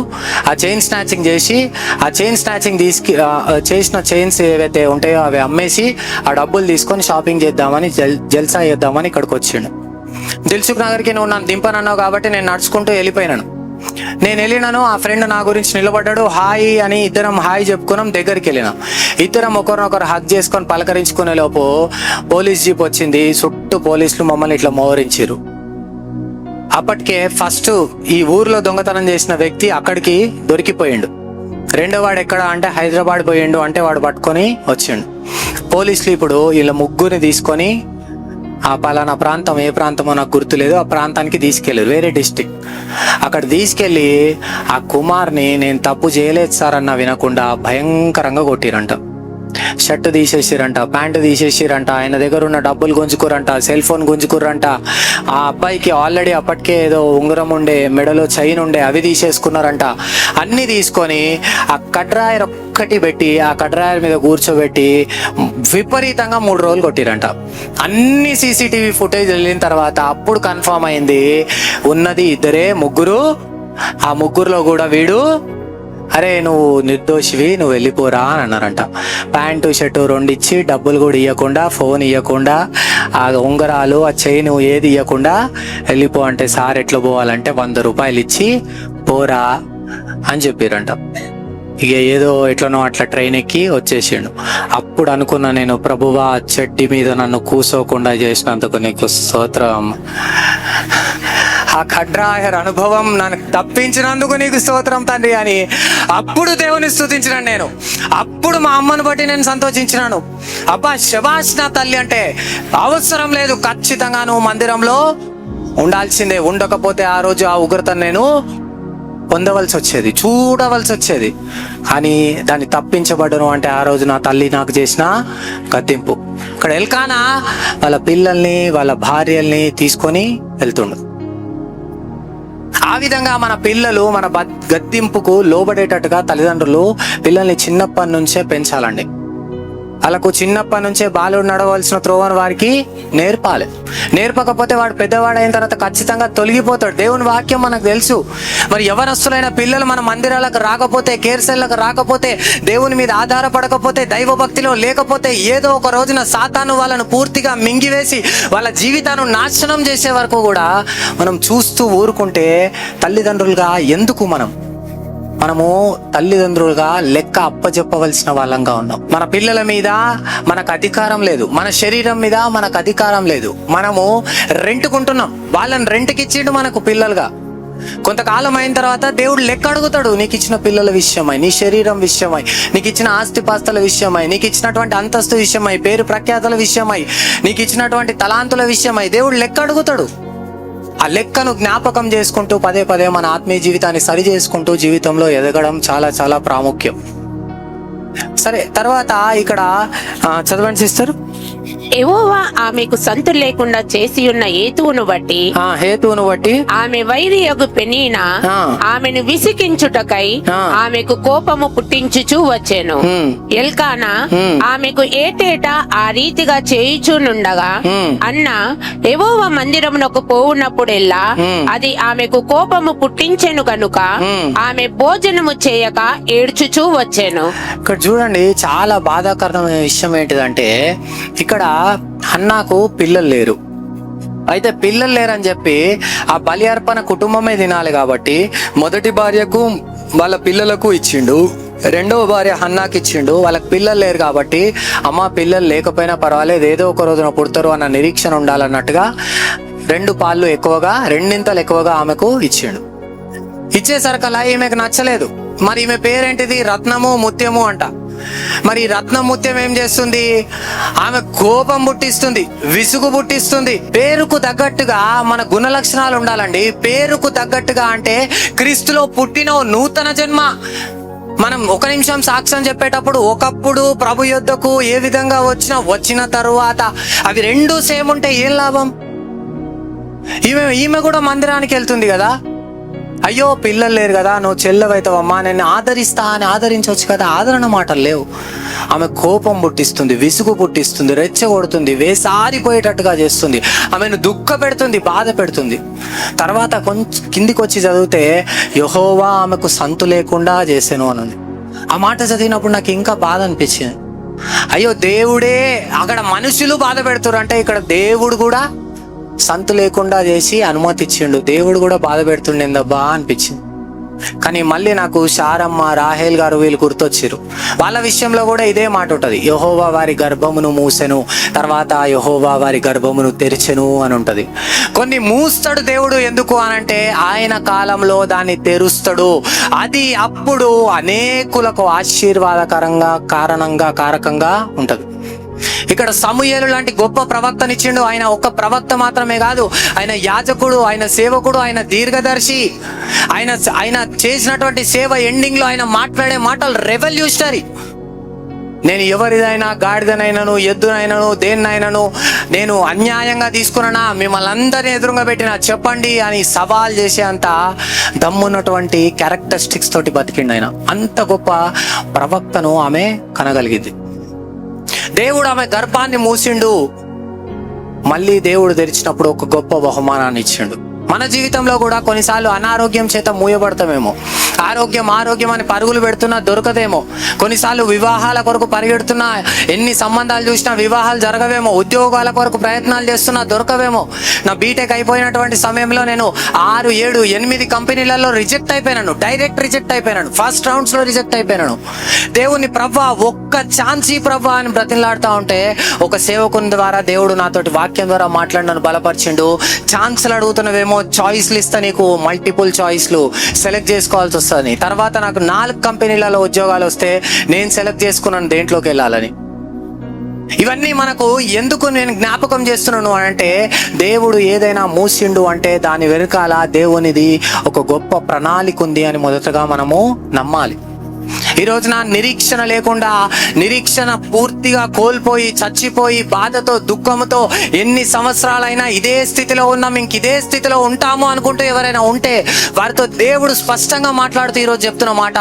ఆ చైన్ స్నాచింగ్ చేసి ఆ చైన్ స్నాచింగ్ చేసిన చైన్స్ ఏవైతే ఉంటాయో అవి అమ్మేసి ఆ డబ్బులు తీసుకొని షాపింగ్ చేద్దామని జల్సా చేద్దామని ఇక్కడికి వచ్చిండు. దిల్సుఖ్ నగర్కి నువ్వు నన్ను దింపనన్నావు కాబట్టి నేను నడుచుకుంటూ వెళ్ళిపోయినాను. నేను వెళ్ళినాను, ఆ ఫ్రెండ్ నా గురించి నిలబడ్డాడు, హాయ్ అని ఇద్దరం హాయ్ చెప్పుకున్నాం. దగ్గరికి వెళ్ళినాం, ఇద్దరం ఒకరినొకరు హగ్ చేసుకొని పలకరించుకునే లోపు పోలీస్ జీప్ వచ్చింది. చుట్టూ పోలీసులు మమ్మల్ని ఇట్లా మోహరించారు. అప్పటికే ఫస్ట్ ఈ ఊర్లో దొంగతనం చేసిన వ్యక్తి అక్కడికి దొరికిపోయిండు. రెండో వాడు ఎక్కడ అంటే హైదరాబాద్ పోయిండు, అంటే వాడు పట్టుకొని వచ్చిండు. పోలీసులు ఇప్పుడు వీళ్ళ ముగ్గురిని తీసుకొని ఆ పలానా ప్రాంతం, ఏ ప్రాంతమో నాకు గుర్తులేదు, ఆ ప్రాంతానికి తీసుకెళ్ళారు, వేరే డిస్టిక్. అక్కడ తీసుకెళ్ళి ఆ కుమార్ని నేను తప్పు చేయలేదు సార్ అన్న వినకుండా భయంకరంగా కొట్టిరంట. షర్ట్ తీసేసిరంట, ప్యాంటు తీసేసిరంట, ఆయన దగ్గర ఉన్న డబ్బులు గుంజుకురంట, సెల్ ఫోన్ గుంజుకుర్రంట. ఆ అబ్బాయికి ఆల్రెడీ అప్పటికే ఏదో ఉంగరం ఉండే, మెడలో చైన్ ఉండే, అవి తీసేసుకున్నారంట. అన్ని తీసుకొని ఆ కడ్రాయర్ ఒక్కటి పెట్టి ఆ కడ్రాయర్ మీద కూర్చోబెట్టి విపరీతంగా 3 రోజులు కొట్టిరంట. అన్ని సీసీటీవీ ఫుటేజ్ వెళ్ళిన తర్వాత అప్పుడు కన్ఫర్మ్ అయింది, ఉన్నది ఇద్దరే, ముగ్గురు. ఆ ముగ్గురులో కూడా వీడు, అరే నువ్వు నిర్దోషివి, నువ్వు వెళ్ళిపోరా అని అన్నారంట. ప్యాంటు షర్టు 2 ఇచ్చి డబ్బులు కూడా ఇవ్వకుండా, ఫోన్ ఇవ్వకుండా, ఆ ఉంగరాలు ఆ చైన్ ఏది ఇవ్వకుండా వెళ్ళిపో అంటే, సార్ ఎట్లా పోవాలంటే 100 రూపాయలు ఇచ్చి పోరా అని చెప్పారంట. ఇక ఏదో ఎట్లనో అట్లా ట్రైన్ ఎక్కి వచ్చేసిండు. అప్పుడు అనుకున్నా నేను, ప్రభువా చెడ్డి మీద నన్ను కూసోకుండా చేసినందుకు నీకు స్తోత్రం, ఆ ఖడ్రాయర్ అనుభవం నన్ను తప్పించినందుకు నీకు స్తోత్రం తండ్రి అని అప్పుడు దేవుని స్తుతించినాను నేను. అప్పుడు మా అమ్మను బట్టి నేను సంతోషించినాను. అబ్బా శబాష్ నా తల్లి, అంటే అవసరం లేదు, ఖచ్చితంగా నువ్వు మందిరంలో ఉండాల్సిందే, ఉండకపోతే ఆ రోజు ఆ ఉగ్రతను నేను పొందవలసి వచ్చేది, చూడవలసి వచ్చేది. కానీ దాన్ని తప్పించబడను అంటే ఆ రోజు నా తల్లి నాకు చేసిన గద్దింపు. ఇక్కడ ఎల్కానా వాళ్ళ పిల్లల్ని, వాళ్ళ భార్యల్ని తీసుకొని వెళ్తుండు. ఆ విధంగా మన పిల్లలు మన గద్దింపుకు లోబడేటట్టుగా తల్లిదండ్రులు పిల్లల్ని చిన్నప్పటి నుంచే పెంచాలండి. వాళ్ళకు చిన్నప్పటి నుంచే బాలుడు నడవలసిన త్రోవను వారికి నేర్పాలి. నేర్పకపోతే వాడు పెద్దవాడైన తర్వాత ఖచ్చితంగా తొలగిపోతాడు. దేవుని వాక్యం మనకు తెలుసు. మరి యవనస్తులైన పిల్లలు మన మందిరాలకు రాకపోతే, కేర్సెల్లకు రాకపోతే, దేవుని మీద ఆధారపడకపోతే, దైవభక్తిలో లేకపోతే, ఏదో ఒక రోజున సాతాను వాళ్ళను పూర్తిగా మింగివేసి వాళ్ళ జీవితాన్ని నాశనం చేసే వరకు కూడా మనం చూస్తూ ఊరుకుంటే తల్లిదండ్రులుగా ఎందుకు మనము తల్లిదండ్రులుగా లెక్క అప్పచెప్పవలసిన వాళ్ళంగా ఉన్నాం. మన పిల్లల మీద మనకు అధికారం లేదు, మన శరీరం మీద మనకు అధికారం లేదు. మనము రెంట్కుంటున్నాం, వాళ్ళని రెంట్కి ఇచ్చిండు మనకు పిల్లలుగా. కొంతకాలం అయిన తర్వాత దేవుడు లెక్క అడుగుతాడు, నీకు ఇచ్చిన పిల్లల విషయమై, నీ శరీరం విషయమై, నీకు ఇచ్చిన ఆస్తిపాస్తుల విషయమై, నీకు ఇచ్చినటువంటి అంతస్తు విషయమై, పేరు ప్రఖ్యాతుల విషయమై, నీకు ఇచ్చినటువంటి తలాంతుల విషయమై దేవుడు లెక్క అడుగుతాడు. ఆ లెక్కను జ్ఞాపకం చేసుకుంటూ పదే పదే మన ఆత్మీయ జీవితాన్ని సరి చేసుకుంటూ జీవితంలో ఎదగడం చాలా చాలా ప్రాముఖ్యం. సరే, తర్వాత ఇక్కడ చదవండి సిస్టర్. యెహోవా ఆమెకు సంతు లేకుండా చేసి ఉన్న హేతువును బట్టి ఆమె వైరియగు పెనీనా ఆమెను విసికించుటకై ఆమెకు కోపము పుట్టించుచూ వచ్చెను. ఎల్కానా ఆమెకు ఏటేటా ఆ రీతిగా చేయుచునుండగా అన్న యెహోవా మందిరమునకు పోవునప్పుడెల్లా అది ఆమెకు కోపము పుట్టించెను గనుక ఆమె భోజనము చేయక ఏడ్చుచూ వచ్చెను. ఇక్కడ చూడండి, చాలా బాధాకరమైన విషయం ఏంటిదంటే, ఇక్కడ హన్నాకు పిల్లలు లేరు. అయితే పిల్లలు లేరని చెప్పి ఆ బలి అర్పణ కుటుంబమే తినాలి కాబట్టి మొదటి భార్యకు వాళ్ళ పిల్లలకు ఇచ్చిండు. రెండవ భార్య హన్నాకి ఇచ్చిండు. వాళ్ళకి పిల్లలు లేరు కాబట్టి అమ్మ పిల్లలు లేకపోయినా పర్వాలేదు, ఏదో ఒక రోజున పుడతారు అన్న నిరీక్షణ ఉండాలన్నట్టుగా 2 పాళ్ళు ఎక్కువగా, 2 ఎక్కువగా ఆమెకు ఇచ్చిండు. ఇచ్చేసరికల్లా ఈమెకు నచ్చలేదు. మరి ఈమె పేరేంటిది? రత్నము ముత్యము అంట. మరి రత్నం ముత్యం ఏం చేస్తుంది? ఆమె కోపం పుట్టిస్తుంది, విసుగు పుట్టిస్తుంది. పేరుకు తగ్గట్టుగా మన గుణ లక్షణాలు ఉండాలండి. పేరుకు తగ్గట్టుగా అంటే క్రీస్తులో పుట్టిన నూతన జన్మ. మనం ఒక నిమిషం సాక్ష్యం చెప్పేటప్పుడు ఒకప్పుడు ప్రభు యొద్దకు ఏ విధంగా వచ్చిన తరువాత అవి 2 సేమ్ ఉంటే ఏం లాభం? ఈమె కూడా మందిరానికి వెళ్తుంది కదా. అయ్యో పిల్లలు లేరు కదా, నువ్వు చెల్లెవైతావమ్మా, నేను ఆదరిస్తా అని ఆదరించవచ్చు కదా. ఆదరణ మాటలు లేవు. ఆమె కోపం పుట్టిస్తుంది, విసుగు పుట్టిస్తుంది, రెచ్చగొడుతుంది, వేసారిపోయేటట్టుగా చేస్తుంది, ఆమెను దుఃఖ పెడుతుంది, బాధ పెడుతుంది. తర్వాత కొంచెం కిందికి వచ్చి చదివితే యెహోవా ఆమెకు సంతు లేకుండా చేసాను అని ఉంది. ఆ మాట చదివినప్పుడు నాకు ఇంకా బాధ అనిపించింది. అయ్యో దేవుడే, అక్కడ మనుషులు బాధ పెడుతున్నారు అంటే ఇక్కడ దేవుడు కూడా సంతు లేకుండా చేసి అనుమతిచ్చిండు. దేవుడు కూడా బాధ పెడుతుండేందబ్బా అనిపించింది. కానీ మళ్ళీ నాకు శారమ్మ, రాహేల్ గారు వీళ్ళు గుర్తొచ్చారు. వాళ్ళ విషయంలో కూడా ఇదే మాట ఉంటుంది. యెహోవా వారి గర్భమును మూసెను, తర్వాత యెహోవా వారి గర్భమును తెరిచెను అని ఉంటుంది. కొన్ని మూస్తాడు దేవుడు, ఎందుకు అనంటే ఆయన కాలంలో దాన్ని తెరుస్తాడు. అది అప్పుడు అనేకులకు ఆశీర్వాదకరంగా కారకంగా ఉంటది. ఇక్కడ సమూయేలు లాంటి గొప్ప ప్రవక్తనిచ్చిండు. ఆయన ఒక్క ప్రవక్త మాత్రమే కాదు, ఆయన యాజకుడు, ఆయన సేవకుడు, ఆయన దీర్ఘదర్శి. ఆయన చేసినటువంటి సేవ ఎండింగ్ లో ఆయన మాట్లాడే మాటలు రెవల్యూషనరీ. నేను ఎవరిదైనా, గాడిదనైనాను, ఎద్దునైనాను, దేన్నైనాను నేను అన్యాయంగా తీసుకున్నా, మిమ్మల్ని అందరినీ ఎదురుగా పెట్టినా చెప్పండి అని సవాల్ చేసే అంత దమ్మున్నటువంటి క్యారెక్టరిస్టిక్స్ తోటి బతికిండు ఆయన. అంత గొప్ప ప్రవక్తను ఆమె కనగలిగింది. దేవుడు ఆమె గర్భాన్ని మూసిండు. మళ్ళీ దేవుడు తెరిచినప్పుడు ఒక గొప్ప బహుమానాన్ని ఇచ్చిండు. మన జీవితంలో కూడా కొన్నిసార్లు అనారోగ్యం చేత మూయబడతామేమో, ఆరోగ్యం అని పరుగులు పెడుతున్నా దొరకదేమో, కొన్నిసార్లు వివాహాల కొరకు పరిగెడుతున్నా, ఎన్ని సంబంధాలు చూసినా వివాహాలు జరగవేమో, ఉద్యోగాల కొరకు ప్రయత్నాలు చేస్తున్నా దొరకవేమో. నా బీటెక్ అయిపోయినటువంటి సమయంలో నేను 6, 7, 8 కంపెనీలలో రిజెక్ట్ అయిపోయినాను. డైరెక్ట్ రిజెక్ట్ అయిపోయినాను. ఫస్ట్ రౌండ్స్ లో రిజెక్ట్ అయిపోయినాను. దేవుని ప్రవ్వా ఒక్క ఛాన్స్ ఈ ప్రవ్వా అని బ్రతిలాడుతూ ఉంటే ఒక సేవకుని ద్వారా దేవుడు నాతోటి వాక్యం ద్వారా మాట్లాడి నన్ను బలపరిచిండు. ఛాన్స్లు అడుగుతున్నవేమో, చాయిస్లు ఇస్తా, నీకు మల్టిపుల్ చాయిస్లు సెలెక్ట్ చేసుకోవాల్సి వస్తుంది. తర్వాత నాకు 4 కంపెనీలలో ఉద్యోగాలు వస్తే నేను సెలెక్ట్ చేసుకున్నాను దేంట్లోకి వెళ్ళాలని. ఇవన్నీ మనకు ఎందుకు నేను జ్ఞాపకం చేస్తున్నాను అంటే, దేవుడు ఏదైనా మూసిండు అంటే దాని వెనకాల దేవునిది ఒక గొప్ప ప్రణాళిక ఉంది అని మొదటగా మనము నమ్మాలి. ఈ రోజున నిరీక్షణ లేకుండా, నిరీక్షణ పూర్తిగా కోల్పోయి, చచ్చిపోయి, బాధతో, దుఃఖంతో ఎన్ని సంవత్సరాలైనా ఇదే స్థితిలో ఉన్నాం, ఇంక ఇదే స్థితిలో ఉంటాము అనుకుంటూ ఎవరైనా ఉంటే వారితో దేవుడు స్పష్టంగా మాట్లాడుతూ ఈరోజు చెప్తున్న మాట,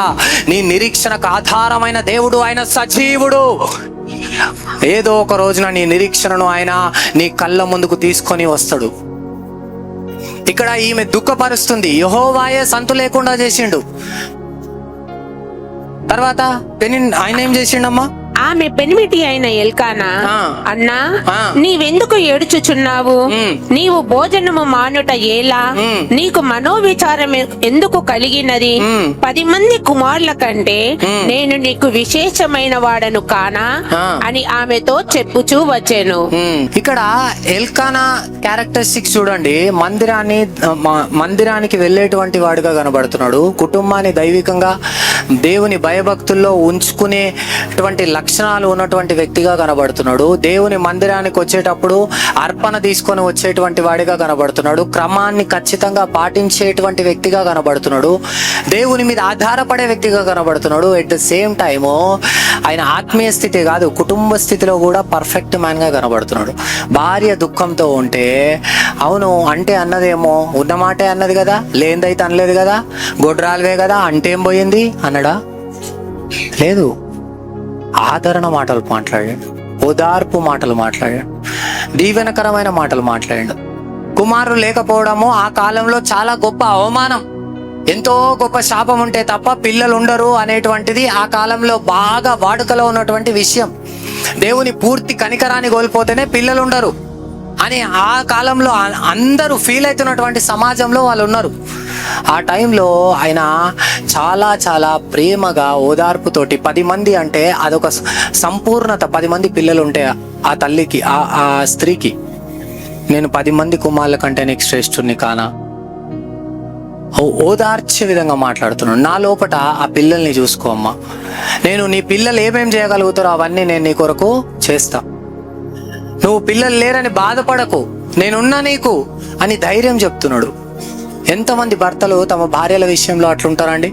నీ నిరీక్షణకు ఆధారమైన దేవుడు ఆయన సజీవుడు. ఏదో ఒక రోజున నీ నిరీక్షణను ఆయన నీ కళ్ళ ముందుకు తీసుకొని వస్తాడు. ఇక్కడ ఈమె దుఃఖపరుస్తుంది, యెహోవాయే సంతు లేకుండా చేసిండు. తర్వాత ఆయన ఏం చేసిండమ్మా? ఆమె పెనిమిటి అయిన ఎల్కానా, అన్నా నీవెందుకు ఏడుచుచున్నావు? నీవు భోజనము మానుట ఏలా? నీకు మనోవిచారం ఎందుకు కలిగినది? 10 మంది కుమారుల కంటే నేను నీకు విశేషమైన వాడను కానా అని ఆమెతో చెప్పుచూ వచ్చాను. ఇక్కడ ఎల్కానా క్యారెక్టరిస్టిక్స్ చూడండి. మందిరానికి వెళ్ళేటువంటి వాడుగా కనబడుతున్నాడు. కుటుంబాన్ని దైవికంగా దేవుని భయభక్తుల్లో ఉంచుకునేటువంటి లక్షణాలు ఉన్నటువంటి వ్యక్తిగా కనబడుతున్నాడు. దేవుని మందిరానికి వచ్చేటప్పుడు అర్పణ తీసుకొని వచ్చేటువంటి వాడిగా కనబడుతున్నాడు. క్రమాన్ని ఖచ్చితంగా పాటించేటువంటి వ్యక్తిగా కనబడుతున్నాడు. దేవుని మీద ఆధారపడే వ్యక్తిగా కనబడుతున్నాడు. ఎట్ ద సేమ్ టైము ఆయన ఆత్మీయ స్థితి కాదు, కుటుంబ స్థితిలో కూడా పర్ఫెక్ట్ మ్యాన్ గా కనబడుతున్నాడు. భార్య దుఃఖంతో ఉంటే అవును అంటే అన్నదేమో, ఉన్నమాటే అన్నది కదా, లేనిదైతే అనలేదు కదా, గొడ్రాలువే కదా అంటేం పోయింది అన్నడా? లేదు. ఆదరణ మాటలు మాట్లాడాడు, ఓదార్పు మాటలు మాట్లాడాడు, దీవెనకరమైన మాటలు మాట్లాడాడు. కుమారులు లేకపోవడము ఆ కాలంలో చాలా గొప్ప అవమానం. ఎంతో గొప్ప శాపం ఉంటే తప్ప పిల్లలు ఉండరు అనేటువంటిది ఆ కాలంలో బాగా వాడుకలో ఉన్నటువంటి విషయం. దేవుని పూర్తి కనికరాన్ని కోల్పోతేనే పిల్లలు ఉండరు అని ఆ కాలంలో అందరూ ఫీల్ అవుతున్నటువంటి సమాజంలో వాళ్ళు ఉన్నారు. ఆ టైంలో ఆయన చాలా చాలా ప్రేమగా ఓదార్పుతోటి 10 మంది అంటే అదొక సంపూర్ణత. 10 మంది పిల్లలు ఉంటే ఆ తల్లికి ఆ స్త్రీకి, నేను 10 మంది కుమారుల కంటే నీకు శ్రేష్ఠుని కానా, ఓదార్చే విధంగా మాట్లాడుతున్నాను. నా లోపట ఆ పిల్లల్ని చూసుకో అమ్మా, నేను నీ పిల్లలు ఏమేం చేయగలుగుతారో అవన్నీ నేను నీ కొరకు చేస్తా, నువ్వు పిల్లలు లేరని బాధపడకు, నేనున్నా నీకు అని ధైర్యం చెప్తున్నాడు. ఎంతమంది భర్తలు తమ భార్యల విషయంలో అట్లుంటారండి?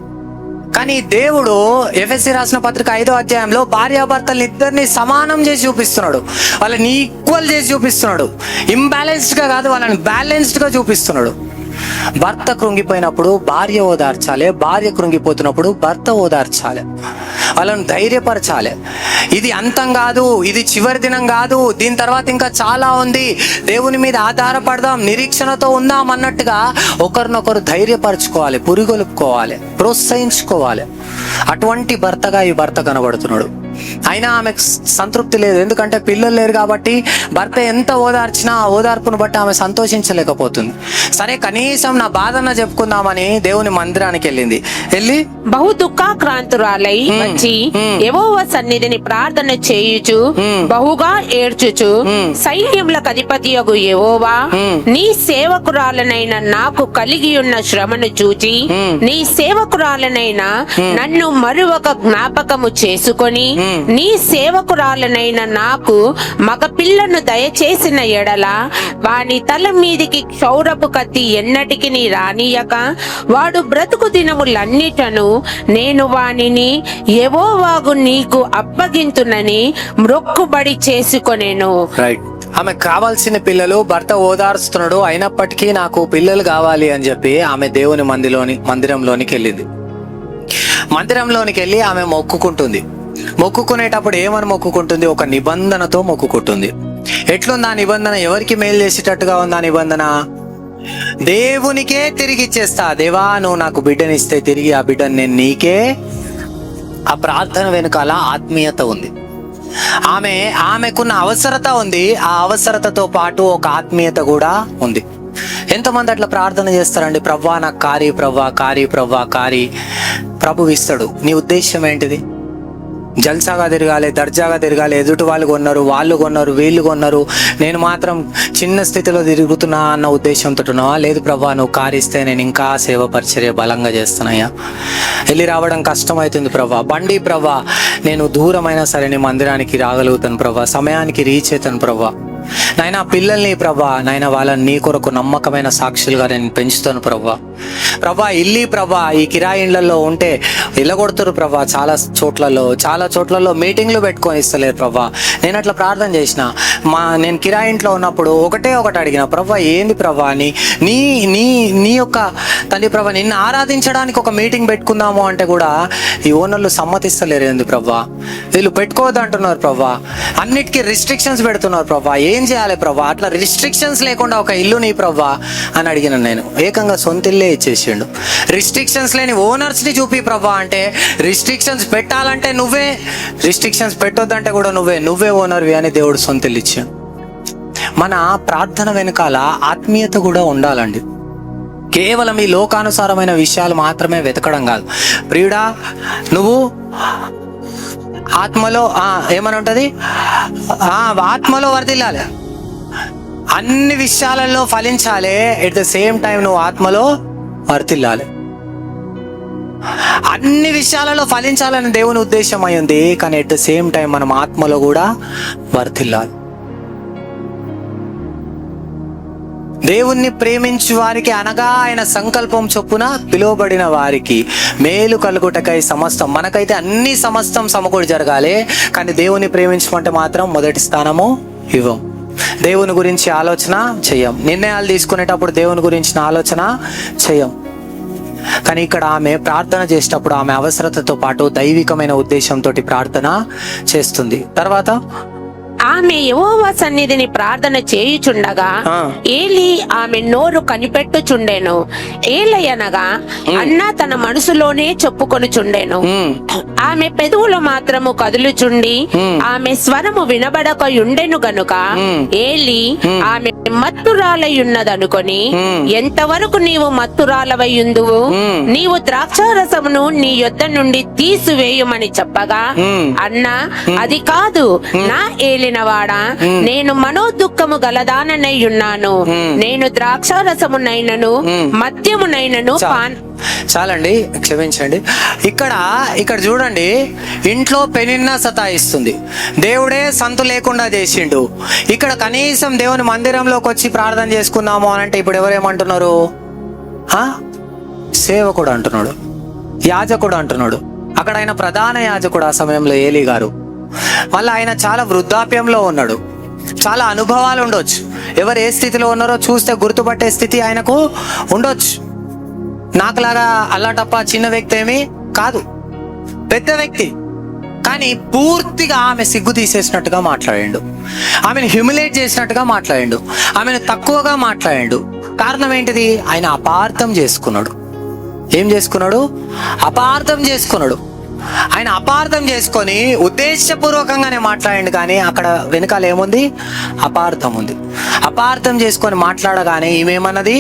కానీ దేవుడు ఎఫెసీ రాసిన పత్రిక 5వ అధ్యాయంలో భార్యాభర్తలు ఇద్దరిని సమానం చేసి చూపిస్తున్నాడు, వాళ్ళని ఈక్వల్ చేసి చూపిస్తున్నాడు. ఇంబ్యాలెన్స్డ్ గా కాదు, వాళ్ళని బ్యాలెన్స్డ్ గా చూపిస్తున్నాడు. భర్త కృంగిపోయినప్పుడు భార్య ఓదార్చాలి, భార్య కృంగిపోతున్నప్పుడు భర్త ఓదార్చాలి, వాళ్ళను ధైర్యపరచాలి. ఇది అంతం కాదు, ఇది చివరి దినం కాదు, దీని తర్వాత ఇంకా చాలా ఉంది, దేవుని మీద ఆధారపడదాం, నిరీక్షణతో ఉందాం అన్నట్టుగా ఒకరినొకరు ధైర్యపరచుకోవాలి, పురిగొలుపుకోవాలి, ప్రోత్సహించుకోవాలి. అటువంటి భర్తగా ఈ భర్త కనబడుతున్నాడు. అయినా ఆమెకు సంతృప్తి లేదు, ఎందుకంటే పిల్లలు లేరు కాబట్టి భర్త ఎంత ఓదార్చినా ఆ ఓదార్పును బట్టి ఆమె సంతోషించలేకపోతుంది. సరే కనీసం నా బాధన చెప్పుకుందామని దేవుని మందిరానికి వెళ్ళి బహు దుఃఖాక్రాంతురాలై వచ్చి యెహోవా సన్నిధిని ప్రార్థన చేయుచు బహుగా ఏడ్చుచు, సైన్యములకు అధిపతియగు యెహోవా, నీ సేవకురాలనైన నాకు కలిగి ఉన్న శ్రమను చూచి నీ సేవకురాలనైన నన్ను మరొక జ్ఞాపకము చేసుకొని నీ సేవకురాలనైన నాకు మగపిల్లను దయచేసిన ఎడల వాని తల మీదికి క్షౌరపు కత్తి ఎన్నటికి నీ రానియక వాడు బ్రతుకు దినములన్నిటను నేను వానిని యెహోవాకు నీకు అప్పగింతునని మ్రొక్కుబడి చేసుకొనెను. ఆమె కావాల్సిన పిల్లలు భర్త ఓదార్స్తున్నాడు, అయినప్పటికీ నాకు పిల్లలు కావాలి అని చెప్పి ఆమె దేవుని మందిరంలోనికి వెళ్ళింది. మందిరంలోనికి వెళ్ళి ఆమె మొక్కుకుంటుంది. మొక్కుకునేటప్పుడు ఏమని మొక్కుకుంటుంది? ఒక నిబంధనతో మొక్కుకుంటుంది. ఎట్లుంది ఆ నిబంధన? ఎవరికి మేలు చేసేటట్టుగా ఉంది ఆ నిబంధన? దేవునికే తిరిగి ఇచ్చేస్తా, దేవా నువ్వు నాకు బిడ్డనిస్తే తిరిగి ఆ బిడ్డను నేను నీకే. ఆ ప్రార్థన వెనుకాల ఆత్మీయత ఉంది, ఆమెకున్న అవసరత ఉంది, ఆ అవసరతతో పాటు ఒక ఆత్మీయత కూడా ఉంది. ఎంతమంది అట్లా ప్రార్థన చేస్తారండి? ప్రవ్వా నాకు కారీ ప్రవ్వా, కారీ ప్రవ్వా, కారీ. ప్రభు ఇస్తాడు. నీ ఉద్దేశం ఏంటిది? జల్సాగా తిరగాలి, దర్జాగా తిరగాలి, ఎదుటి వాళ్ళు కొన్నారు, వాళ్ళు కొన్నారు, వీళ్ళు కొన్నారు, నేను మాత్రం చిన్న స్థితిలో తిరుగుతున్నా అన్న ఉద్దేశంతో ఉన్నావా? లేదు ప్రభా, నువ్వు కారిస్తే నేను ఇంకా సేవ పరిచర్య బలంగా చేస్తున్నాయా, వెళ్ళి రావడం కష్టమవుతుంది ప్రభా. బండి ప్రభా, నేను దూరమైనా సరే నీ మందిరానికి రాగలుగుతాను ప్రభా, సమయానికి రీచ్ అవుతాను ప్రభా. నాయన పిల్లల్ని ప్రభా, నాయన వాళ్ళని నీ కొరకు నమ్మకమైన సాక్షులుగా నేను పెంచుతాను ప్రభా. ప్రభా ఇల్లి ప్రభా, ఈ కిరాయి ఇళ్లలో ఉంటే ఇళ్ళగొడుతురు ప్రభా. చాలా చోట్లలో మీటింగ్లు పెట్టుకొని ఇస్తలేరు ప్రభా. నేను అట్లా ప్రార్థన చేసిన, నేను కిరాయి ఇంట్లో ఉన్నప్పుడు ఒకటి అడిగిన, ప్రభా ఏంది ప్రభా నీ యొక్క తండ్రి ప్రభా, నిన్ను ఆరాధించడానికి ఒక మీటింగ్ పెట్టుకుందాము అంటే కూడా ఈ ఓనర్లు సమ్మతిస్తలేరు. ఏంది ప్రభా, వీళ్ళు పెట్టుకోవద్దు అంటున్నారు ప్రభా, అన్నిటికీ రిస్ట్రిక్షన్స్ పెడుతున్నారు ప్రభా, ఏం చేయాలి ప్రభా? అట్లా రిస్ట్రిక్షన్స్ లేకుండా ఒక ఇల్లు నీ ప్రభా అని అడిగిన. నేను ఏకంగా సొంత ఇల్లే ఇచ్చేసిండు. రిస్ట్రిక్షన్స్ లేని ఓనర్స్ ని చూపి ప్రభా అంటే, రిస్ట్రిక్షన్స్ పెట్టాలంటే నువ్వే, రిస్ట్రిక్షన్స్ పెట్టొద్దంటే కూడా నువ్వే ఓనర్వి అని దేవుడు సొంత ఇల్లు ఇచ్చాడు. మన ప్రార్థన వెనకాల ఆత్మీయత కూడా ఉండాలండి. కేవలం ఈ లోకానుసారమైన విషయాలు మాత్రమే వెతకడం కాదు. ప్రియుడా, నువ్వు ఆత్మలో ఏమని ఉంటది? ఆత్మలో వర్ధిల్లాలి, అన్ని విషయాలలో ఫలించాలి. ఎట్ ద సేమ్ టైం నువ్వు ఆత్మలో వర్ధిల్లాలి. అన్ని విషయాలలో ఫలించాలని దేవుని ఉద్దేశం అయి ఉంది, కానీ ఎట్ ద సేమ్ టైం మనం ఆత్మలో కూడా వర్ధిల్లాలి. దేవుణ్ణి ప్రేమించు వారికి అనగా ఆయన సంకల్పం చొప్పున పిలువబడిన వారికి మేలు కలుగుటకై సమస్తం. మనకైతే అన్ని సమస్తం సమకూడి జరగాలి, కానీ దేవుని ప్రేమించమంటే మాత్రం మొదటి స్థానము ఇవ్వం. దేవుని గురించి ఆలోచన చెయ్యం, నిర్ణయాలు తీసుకునేటప్పుడు దేవుని గురించిన ఆలోచన చెయ్యం. కానీ ఇక్కడ ఆమె ప్రార్థన చేసేటప్పుడు ఆమె అవసరతతో పాటు దైవికమైన ఉద్దేశంతో ప్రార్థన చేస్తుంది. తర్వాత ఆమె యెహోవా సన్నిధిని ప్రార్థన చేయుచుండగా ఆ. ఏలి ఆమె నోరు కనిపెట్టుచుండెను. ఏలయనగా అన్న తన మనసులోనే చెప్పుకొనుచుండెను. ఆమె పెదవులు మాత్రము కదులుచుండి ఆమె స్వరము వినబడక ఉండెను గనుక ఏలి ఆమె మత్తురాలయున్నదనుకొని, ఎంతవరకు నీవు మత్తురాలవయుందువు, నీవు ద్రాక్షారసమును నీ యొద్ద నుండి తీసివేయమని చెప్పగా, అన్న అది కాదు నా ఏలినవాడా, నేను మనోదుఃఖము గలదాననై ఉన్నాను, నేను ద్రాక్షారసమునైనను మద్యమునైనను చాలండి, క్షమించండి. ఇక్కడ చూడండి, ఇంట్లో పెనిన్న సతాయిస్తుంది, దేవుడే సంతు లేకుండా చేసిండు. ఇక్కడ కనీసం దేవుని మందిరంలోకి వచ్చి ప్రార్థన చేసుకుందాము అని అంటే ఇప్పుడు ఎవరేమంటున్నారు? సేవకుడు అంటున్నాడు, యాజకుడు అంటున్నాడు. అక్కడ ఆయన ప్రధాన యాజకుడు ఆ సమయంలో ఏలీ గారు. మళ్ళీ ఆయన చాలా వృద్ధాప్యంలో ఉన్నాడు, చాలా అనుభవాలు ఉండొచ్చు. ఎవరు ఏ స్థితిలో ఉన్నారో చూస్తే గుర్తుపట్టే స్థితి ఆయనకు ఉండొచ్చు. నాకులాగా అల్లాటప్ప చిన్న వ్యక్తి ఏమీ కాదు, పెద్ద వ్యక్తి. కానీ పూర్తిగా ఆమె సిగ్గు తీసేసినట్టుగా మాట్లాడిండు, ఆమెను హ్యూమిలేట్ చేసినట్టుగా మాట్లాడిండు, ఆమెను తక్కువగా మాట్లాడిండు. కారణం ఏంటిది? ఆయన అపార్థం చేసుకున్నాడు. ఏం చేసుకున్నాడు? అపార్థం చేసుకున్నాడు. ఆయన అపార్థం చేసుకొని ఉద్దేశపూర్వకంగానే మాట్లాడండి, కానీ అక్కడ వెనకాల ఏముంది? అపార్థం ఉంది. అపార్థం చేసుకొని మాట్లాడగానే ఈమెమన్నది,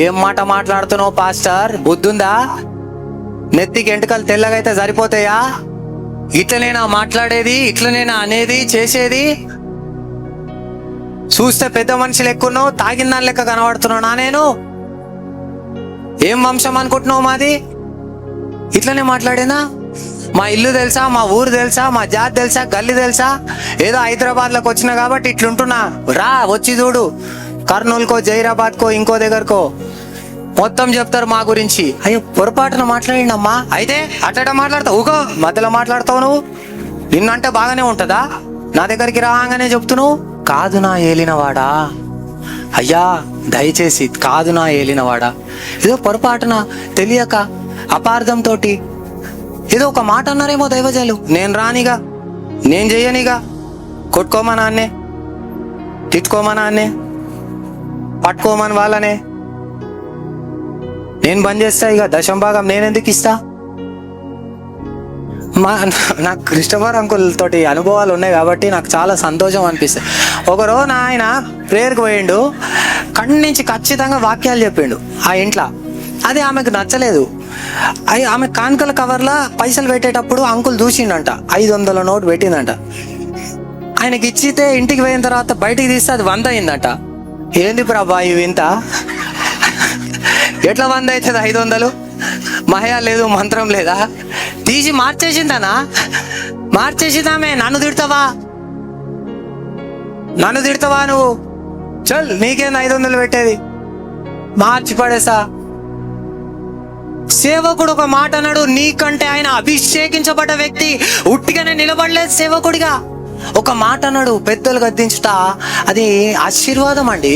ఏం మాట మాట్లాడుతున్నావు పాస్టర్, బుద్ధుందా? నెత్తికి ఎంటుకలు తెల్లగైతే సరిపోతాయా? ఇట్లనేనా మాట్లాడేది, ఇట్లనేనా అనేది, చేసేది? చూస్తే పెద్ద మనుషులు ఎక్కున్నావు, తాగిన దాని లెక్క కనబడుతున్నానా నేను? ఏం వంశం అనుకుంటున్నావు మాది? ఇట్లనే మాట్లాడేనా? మా ఇల్లు తెలుసా, మా ఊరు తెలుసా, మా జాతి తెలుసా, గల్లీ తెలుసా? ఏదో హైదరాబాద్లోకి వచ్చినా కాబట్టి ఇట్లుంటున్నా. రా, వచ్చి చూడు, కర్నూలుకో, జైరాబాద్కో, ఇంకో దగ్గరకో, మొత్తం చెప్తారు మా గురించి. అయ్యో, పొరపాటున మాట్లాడిండమ్మా. అయితే అట్లా మాట్లాడతావు, ఊకో మధ్యలో మాట్లాడతావు నువ్వు. నిన్నంటే బాగానే ఉంటుందా? నా దగ్గరికి రాగానే చెప్తున్నావు, కాదు నా ఏలినవాడా. అయ్యా దయచేసి, కాదు నా ఏలినవాడా. ఏదో పొరపాటున తెలియక అపార్థంతో ఏదో ఒక మాట అన్నారేమో దైవజనులు. నేను రానిగా, నేను చెయ్యనిగా, కొట్టుకోమా నాన్నే, తిట్టుకోమా నాన్నే, పట్టుకోమని వాళ్ళనే, నేను బంద్ చేస్తా, ఇక దశంభాగం నేనెందుకు ఇస్తా? నాకు క్రిస్టఫర్ అంకుల్ తోటి అనుభవాలు ఉన్నాయి కాబట్టి నాకు చాలా సంతోషం అనిపిస్తుంది. ఒకరోజు ఆయన ప్రేయర్కి పోయిండు, కన్ను నుంచి ఖచ్చితంగా వాక్యాలు చెప్పిండు ఆ ఇంట్లో. అది ఆమెకు నచ్చలేదు. ఆమె కానుకల కవర్లో పైసలు పెట్టేటప్పుడు అంకుల్ చూసిండంట, 500 నోటు పెట్టిందంట. ఆయనకి ఇచ్చితే ఇంటికి పోయిన తర్వాత బయటికి తీస్తే అది 100 అయిందంట. ఏంది ప్రభా ఇవి ఇంత? ఎట్లా 100 అవుతుంది? 500 మహయా లేదు, మంత్రం లేదా? తీసి మార్చేసిందనా? మార్చేసిందామే. నన్ను తిడతావా నువ్వు? చల్, నీకేంది 500 పెట్టేది? మార్చి పడేసా. సేవకుడు ఒక మాట అన్నాడు, నీకంటే ఆయన అభిషేకించబడ్డ వ్యక్తి ఉట్టిగానే నిలబడలేదు సేవకుడిగా. ఒక మాట అన్నాడు, పెద్దలు గద్దించుట అది ఆశీర్వాదం అండి.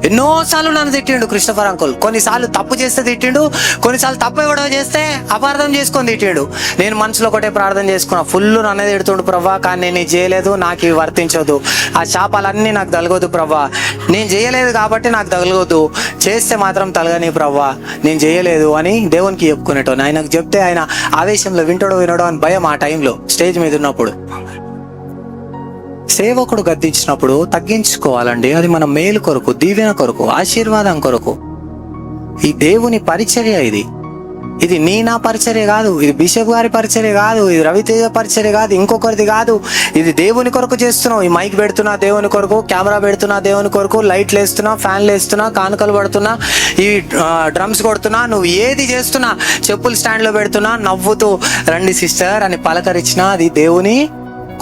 ఎన్నోసార్లు నన్ను తిట్టిండు క్రిస్టఫర్ అంకుల్. కొన్నిసార్లు తప్పు చేస్తే తిట్టిండు, కొన్నిసార్లు తప్పు ఎవడో చేస్తే అపార్థం చేసుకొని తిట్టిండు. నేను మనసులో ఒకటే ప్రార్థన చేసుకున్నా, ఫుల్ నన్నే తిడుతుండు ప్రభా, కానీ నేను ఇది చేయలేదు, నాకు ఇవి వర్తించదు, ఆ శాపాలన్నీ నాకు తలగొద్దు ప్రభా, నేను చేయలేదు కాబట్టి నాకు తగలగొద్దు, చేస్తే మాత్రం తలగని ప్రభా, నేను చేయలేదు అని దేవునికి చెప్పుకునేటోని. ఆయనకు చెప్తే ఆయన ఆవేశంలో వింటాడో వినడో అని భయం ఆ టైంలో స్టేజ్ మీద ఉన్నప్పుడు. సేవకుడు గద్దించినప్పుడు తగ్గించుకోవాలండి. అది మన మేలు కొరకు, దీవెన కొరకు, ఆశీర్వాదం కొరకు. ఈ దేవుని పరిచర్య ఇది నా పరిచర్య కాదు, ఇది బిషప్ గారి పరిచర్య కాదు, ఇది రవితేజ పరిచర్య కాదు, ఇంకొకరిది కాదు. ఇది దేవుని కొరకు చేస్తున్నావు. ఈ మైక్ పెడుతున్నా దేవుని కొరకు, కెమెరా పెడుతున్నా దేవుని కొరకు, లైట్లు వేస్తున్నా, ఫ్యాన్లు వేస్తున్నా, కానుకలు పడుతున్నా, ఈ డ్రమ్స్ కొడుతున్నా, నువ్వు ఏది చేస్తున్నా, చెప్పులు స్టాండ్లో పెడుతున్నా, నవ్వుతూ రండి సిస్టర్ అని పలకరించినా అది దేవుని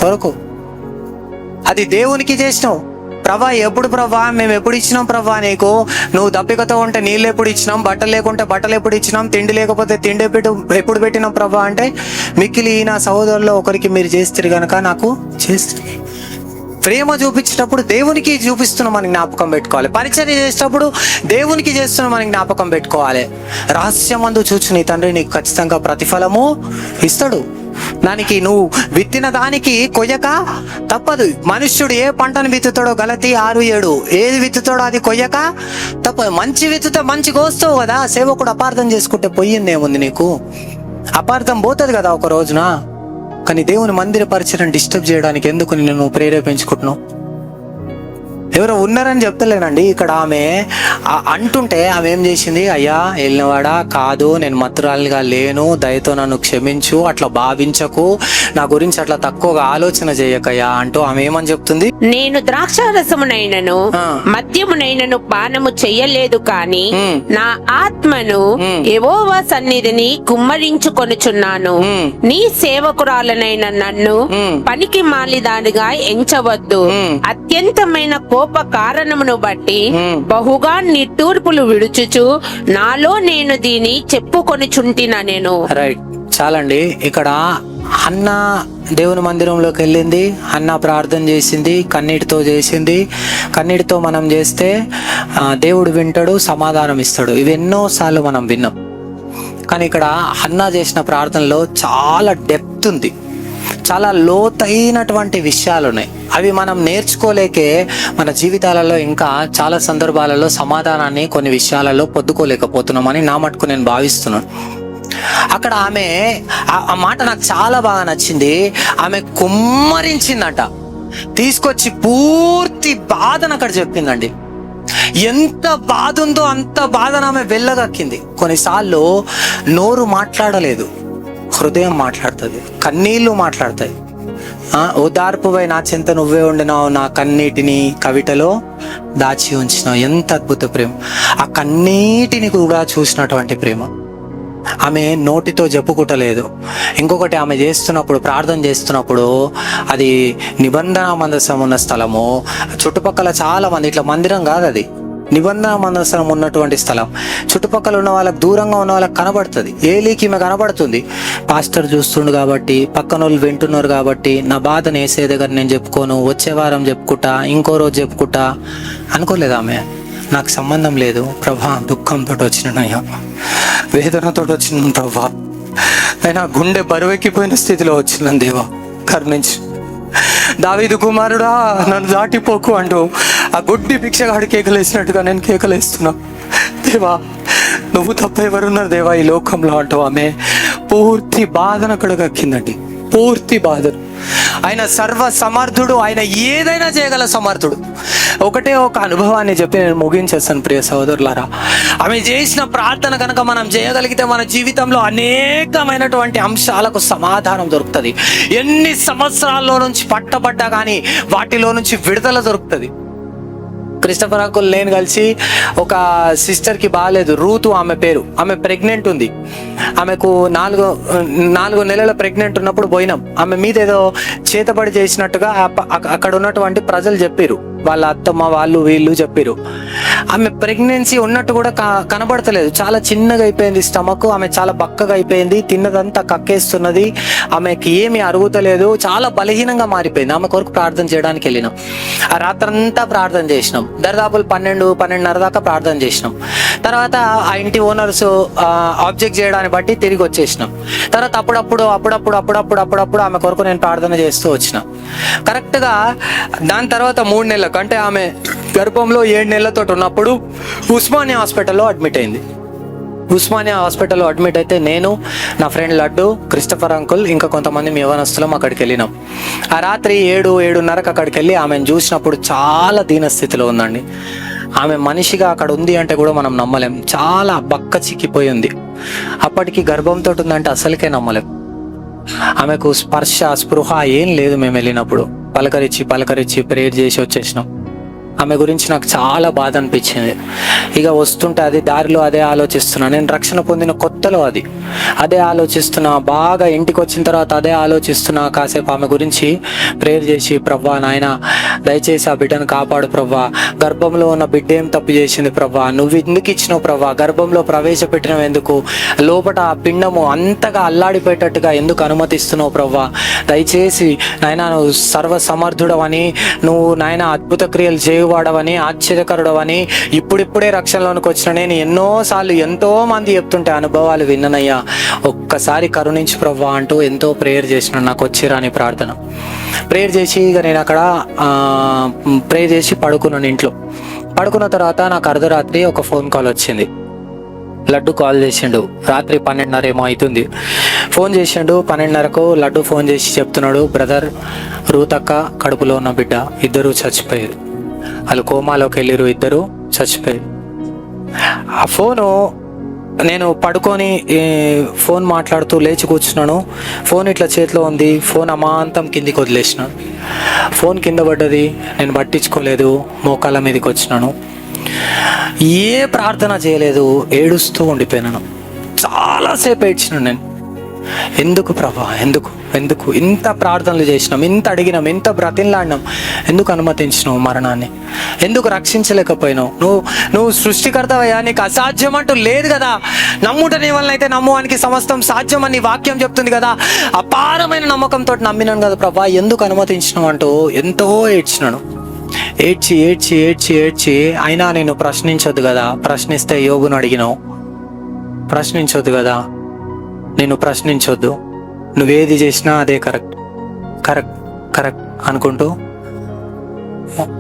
కొరకు, అది దేవునికి చేసినావు. ప్రభా ఎప్పుడు ప్రభా, మేము ఎప్పుడు ఇచ్చినాం ప్రభా నీకు? నువ్వు దప్పికతో ఉంటే నీళ్ళు ఎప్పుడు ఇచ్చినాం, బట్టలు లేకుంటే బట్టలు ఎప్పుడు ఇచ్చినాం, తిండి లేకపోతే తిండి ఎప్పుడు పెట్టినాం ప్రభా అంటే, మిక్కిలి నా సహోదరుల్లో ఒకరికి మీరు చేస్తారు కనుక నాకు చేస్తారు. ప్రేమ చూపించేటప్పుడు దేవునికి చూపిస్తున్నామని జ్ఞాపకం పెట్టుకోవాలి. పరిచర్య చేసేటప్పుడు దేవునికి చేస్తున్నామని జ్ఞాపకం పెట్టుకోవాలి. రహస్యమందు చూచి నీ తండ్రి నీకు ఖచ్చితంగా ప్రతిఫలము ఇస్తాడు. దానికి నువ్వు విత్తిన దానికి కొయ్యక తప్పదు. మనుష్యుడు ఏ పంటను విత్తుతాడో గలతీ 6:7 ఏది విత్తుతాడో అది కొయ్యక తప్పదు. మంచి విత్తుతే మంచి కోస్తావు కదా. సేవకుడు అపార్థం చేసుకుంటే పోయింది ఏముంది నీకు? అపార్థం పోతుంది కదా ఒక రోజున. కానీ దేవుని మందిర పరిచయం డిస్టర్బ్ చేయడానికి ఎందుకు నిన్ను ప్రేరేపించుకుంటున్నావు? ఎవరో ఉన్నారని చెప్తలేనండి. ఇక్కడ ఆమె అంటుంటే ఆమె ఏం చేసింది? అయ్యా వెళ్ళినవాడా కాదు, నేను మత్తురాలిగా లేను, దయతో నన్ను క్షమించు, అట్లా భావించకు, నా గురించి అట్లా తక్కువగా ఆలోచన చేయకయ్యా అంటూ ఆమె ఏమని చెప్తుంది? నేను ద్రాక్షారసమునైనను మద్యమునైనను పానము చెయ్యలేదు, కాని నా ఆత్మను యెహోవా సన్నిధిని కుమ్మరించుకొనుచున్నాను. నీ సేవకురాలనైన నన్ను పనికి మాలిదానిగా ఎంచవద్దు. అత్యంతమైన కోప కారణమును బట్టి బహుగా నిట్టూర్పులు విడుచుచు నాలో నేను దీని చెప్పుకొనుచుంటిన నేను. రైట్, చాలండి. ఇక్కడ హన్నా దేవుని మందిరంలోకి వెళ్ళింది, హన్నా ప్రార్థన చేసింది, కన్నీటితో చేసింది. కన్నీటితో మనం చేస్తే దేవుడు వింటాడు, సమాధానం ఇస్తాడు. ఇవి ఎన్నోసార్లు మనం విన్నాం. కానీ ఇక్కడ హన్నా చేసిన ప్రార్థనలో చాలా డెప్త్ ఉంది, చాలా లోతైనటువంటి విషయాలు ఉన్నాయి. అవి మనం నేర్చుకోలేకే మన జీవితాలలో ఇంకా చాలా సందర్భాలలో సమాధానాన్ని కొన్ని విషయాలలో పొందుకోలేకపోతున్నామని నా మటుకు నేను భావిస్తున్నాను. అక్కడ ఆమె ఆ మాట నాకు చాలా బాగా నచ్చింది. ఆమె కుమ్మరించిందట, తీసుకొచ్చి పూర్తి బాధను అక్కడ చెప్పిందండి. ఎంత బాధ ఉందో అంత బాధను ఆమె వెళ్ళగక్కింది. కొన్నిసార్లు నోరు మాట్లాడలేదు, హృదయం మాట్లాడుతుంది, కన్నీళ్లు మాట్లాడతాయి. ఓదార్పువై నా చెంత నువ్వే ఉండినావు, నా కన్నీటిని కవిటలో దాచి ఉంచినావు. ఎంత అద్భుత ప్రేమ! ఆ కన్నీటిని కూడా చూసినటువంటి ప్రేమ. ఆమె నోటితో చెప్పుకుంటలేదు. ఇంకొకటి, ఆమె చేస్తున్నప్పుడు, ప్రార్థన చేస్తున్నప్పుడు, అది నిబంధన మందసం ఉన్న స్థలము, చుట్టుపక్కల చాలా మంది, ఇట్లా మందిరం కాదు అది, నిబంధన మందసం ఉన్నటువంటి స్థలం. చుట్టుపక్కల ఉన్న వాళ్ళకి, దూరంగా ఉన్న వాళ్ళకి కనబడుతుంది. ఏలీకి ఈమె కనబడుతుంది. పాస్టర్ చూస్తుండు కాబట్టి, పక్కన వాళ్ళు వింటున్నారు కాబట్టి, నా బాధను వేసే దగ్గర నేను చెప్పుకోను, వచ్చే వారం చెప్పుకుంటా, ఇంకో రోజు చెప్పుకుంటా అనుకోలేదు ఆమె. నాకు సంబంధం లేదు ప్రభా, దుఃఖంతో వచ్చినయ్యా, వేదనతో వచ్చిన ప్రభా, అయినా గుండె బరువెక్కిపోయిన స్థితిలో వచ్చిన దేవా కరుణించు, దావీదు కుమారుడా నన్ను దాటిపోకు అంటూ ఆ గుడ్డి భిక్షగాడు కేకలేసినట్టుగా నేను కేకలేస్తున్నా. దేవా నువ్వు తప్ప ఎవరున్నారు దేవా ఈ లోకంలో అంటూ ఆమె పూర్తి బాధను అక్కడ కక్కిందండి. పూర్తి బాధను. ఆయన సర్వ సమర్థుడు, ఆయన ఏదైనా చేయగల సమర్థుడు. ఒకటే ఒక అనుభవాన్ని చెప్పి నేను ముగించేస్తాను ప్రియ సహోదరులారా. ఆమె చేసిన ప్రార్థన కనుక మనం చేయగలిగితే మన జీవితంలో అనేకమైనటువంటి అంశాలకు సమాధానం దొరుకుతుంది. ఎన్ని సంవత్సరాల్లో నుంచి పట్టబడ్డా కానీ వాటిలో నుంచి విడుదల దొరుకుతుంది. క్రిస్టఫర్ అంకుల్ నేను కలిసి ఒక సిస్టర్కి బాగాలేదు, రూతు ఆమె పేరు, ఆమె ప్రెగ్నెంట్ ఉంది. ఆమెకు నాలుగు నెలల ప్రెగ్నెంట్ ఉన్నప్పుడు పోయినాం. ఆమె మీద ఏదో చేతబడి చేసినట్టుగా అక్కడ ఉన్నటువంటి ప్రజలు చెప్పారు, వాళ్ళ అత్తమ్మ వాళ్ళు వీళ్ళు చెప్పారు. ఆమె ప్రెగ్నెన్సీ ఉన్నట్టు కూడా కనబడతలేదు, చాలా చిన్నగా అయిపోయింది స్టమక్, ఆమె చాలా బక్కగా అయిపోయింది, తిన్నదంతా కక్కేస్తున్నది, ఆమెకి ఏమీ అరుగుతలేదు, చాలా బలహీనంగా మారిపోయింది. ఆమె కొరకు ప్రార్థన చేయడానికి వెళ్ళినాం. ఆ రాత్రంతా ప్రార్థన చేసినాం, దరిదాపులు 12-12:30 దాకా ప్రార్థన చేసినాం. తర్వాత ఆ ఇంటి ఓనర్స్ ఆబ్జెక్ట్ చేయడాన్ని బట్టి తిరిగి వచ్చేసినాం. తర్వాత అప్పుడప్పుడు ఆమె కొరకు నేను ప్రార్థన చేస్తూ వచ్చిన. కరెక్ట్గా దాని తర్వాత 3 నెలలకు, అంటే ఆమె గర్భంలో 7 నెలలతో ఉన్నప్పుడు ఉస్మానియా హాస్పిటల్లో అడ్మిట్ అయింది. ఉస్మానియా హాస్పిటల్లో అడ్మిట్ అయితే నేను, నా ఫ్రెండ్ లడ్డు, క్రిస్టఫర్ అంకుల్, ఇంకా కొంతమంది మీ యవనస్తులం అక్కడికి వెళ్ళినాం. ఆ రాత్రి 7-7:30 అక్కడికి వెళ్ళి ఆమెను చూసినప్పుడు చాలా దీనస్థితిలో ఉందండి. ఆమె మనిషిగా అక్కడ ఉంది అంటే కూడా మనం నమ్మలేం. చాలా బక్క చిక్కిపోయి ఉంది. అప్పటికి గర్భంతో ఉందంటే అసలుకే నమ్మలేం. ఆమెకు స్పర్శ స్పృహ ఏం లేదు. మేము వెళ్ళినప్పుడు పలకరించి ప్రేయర్ చేసి వచ్చేసినాం. ఆమె గురించి నాకు చాలా బాధ అనిపించింది. ఇక వస్తుంటే అది దారిలో అదే ఆలోచిస్తున్నా. నేను రక్షణ పొందిన కొత్తలో అదే ఆలోచిస్తున్నా. బాగా ఇంటికి వచ్చిన తర్వాత అదే ఆలోచిస్తున్నా. కాసేపు ఆమె గురించి ప్రేయర్ చేసి, ప్రవ్వా నాయన దయచేసి ఆ బిడ్డను కాపాడు ప్రవ్వా, గర్భంలో ఉన్న బిడ్డ ఏం తప్పు చేసింది ప్రవ్వా, నువ్వు ఎందుకు ఇచ్చినావు ప్రవ్వా, గర్భంలో ప్రవేశపెట్టినవు ఎందుకు, లోపల ఆ పిండము అంతగా అల్లాడిపోయేటట్టుగా ఎందుకు అనుమతిస్తున్నావు ప్రవ్వా, దయచేసి నాయన నువ్వు సర్వ సమర్థుడవని, నువ్వు నాయన అద్భుత క్రియలు చేయవాడవని, ఆశ్చర్యకరుడవని, ఇప్పుడిప్పుడే రక్షణలోనికి వచ్చిన నేను ఎన్నోసార్లు ఎంతో మంది చెప్తుంటే అనుభవాలు విన్ననయ్యా. ఒక్కసారి కరుణించు ప్రభా అంటూ ఎంతో ప్రేయర్ చేసినాను. నాకు వచ్చిరాని ప్రార్థన ప్రేయర్ చేసి ఇక నేను అక్కడ ప్రేయర్ చేసి పడుకున్నాను. ఇంట్లో పడుకున్న తర్వాత నాకు అర్ధరాత్రి ఒక ఫోన్ కాల్ వచ్చింది. లడ్డు కాల్ చేసిండు. రాత్రి 12:30 ఏమో అవుతుంది. ఫోన్ చేసిండు. 12:30కు లడ్డు ఫోన్ చేసి చెప్తున్నాడు, బ్రదర్ రూతక్క కడుపులో ఉన్న బిడ్డ ఇద్దరు చచ్చిపోయారు, వాళ్ళు కోమాలోకి వెళ్ళిరు, ఇద్దరు చచ్చిపోయారు. ఆ ఫోను నేను పడుకొని ఫోన్ మాట్లాడుతూ లేచి కూర్చున్నాను. ఫోన్ ఇట్లా చేతిలో ఉంది. ఫోన్ అమాంతం కిందికి వదిలేసినాను. ఫోన్ కింద పడ్డది. నేను పట్టించుకోలేదు. మోకాళ్ళ మీదకి వచ్చినాను. ఏ ప్రార్థన చేయలేదు. ఏడుస్తూ ఉండిపోయినాను. చాలాసేపు ఏడ్చినాను నేను. ఎందుకు ప్రభా, ఎందుకు ఎందుకు ఇంత ప్రార్థనలు చేసినాం, ఇంత అడిగినాం, ఇంత బ్రతిన్లాడినాం, ఎందుకు అనుమతించినావు మరణాన్ని, ఎందుకు రక్షించలేకపోయినావు? నువ్వు సృష్టికర్తవయ్యా, నీకు అసాధ్యం అంటూ లేదు కదా. నమ్ముట నీ వలన అయితే నమ్మువానికి సమస్తం సాధ్యం అని వాక్యం చెప్తుంది కదా. అపారమైన నమ్మకంతో నమ్మినాను కదా ప్రభా, ఎందుకు అనుమతించినావు అంటూ ఎంతో ఏడ్చినాను. ఏడ్చి ఏడ్చి ఏడ్చి ఏడ్చి అయినా నేను ప్రశ్నించొద్దు కదా. ప్రశ్నిస్తే యోబును అడిగినావు. ప్రశ్నించొద్దు కదా, నేను ప్రశ్నించొద్దు, నువ్వేది చేసినా అదే కరెక్ట్ కరెక్ట్ కరెక్ట్ అనుకుంటూ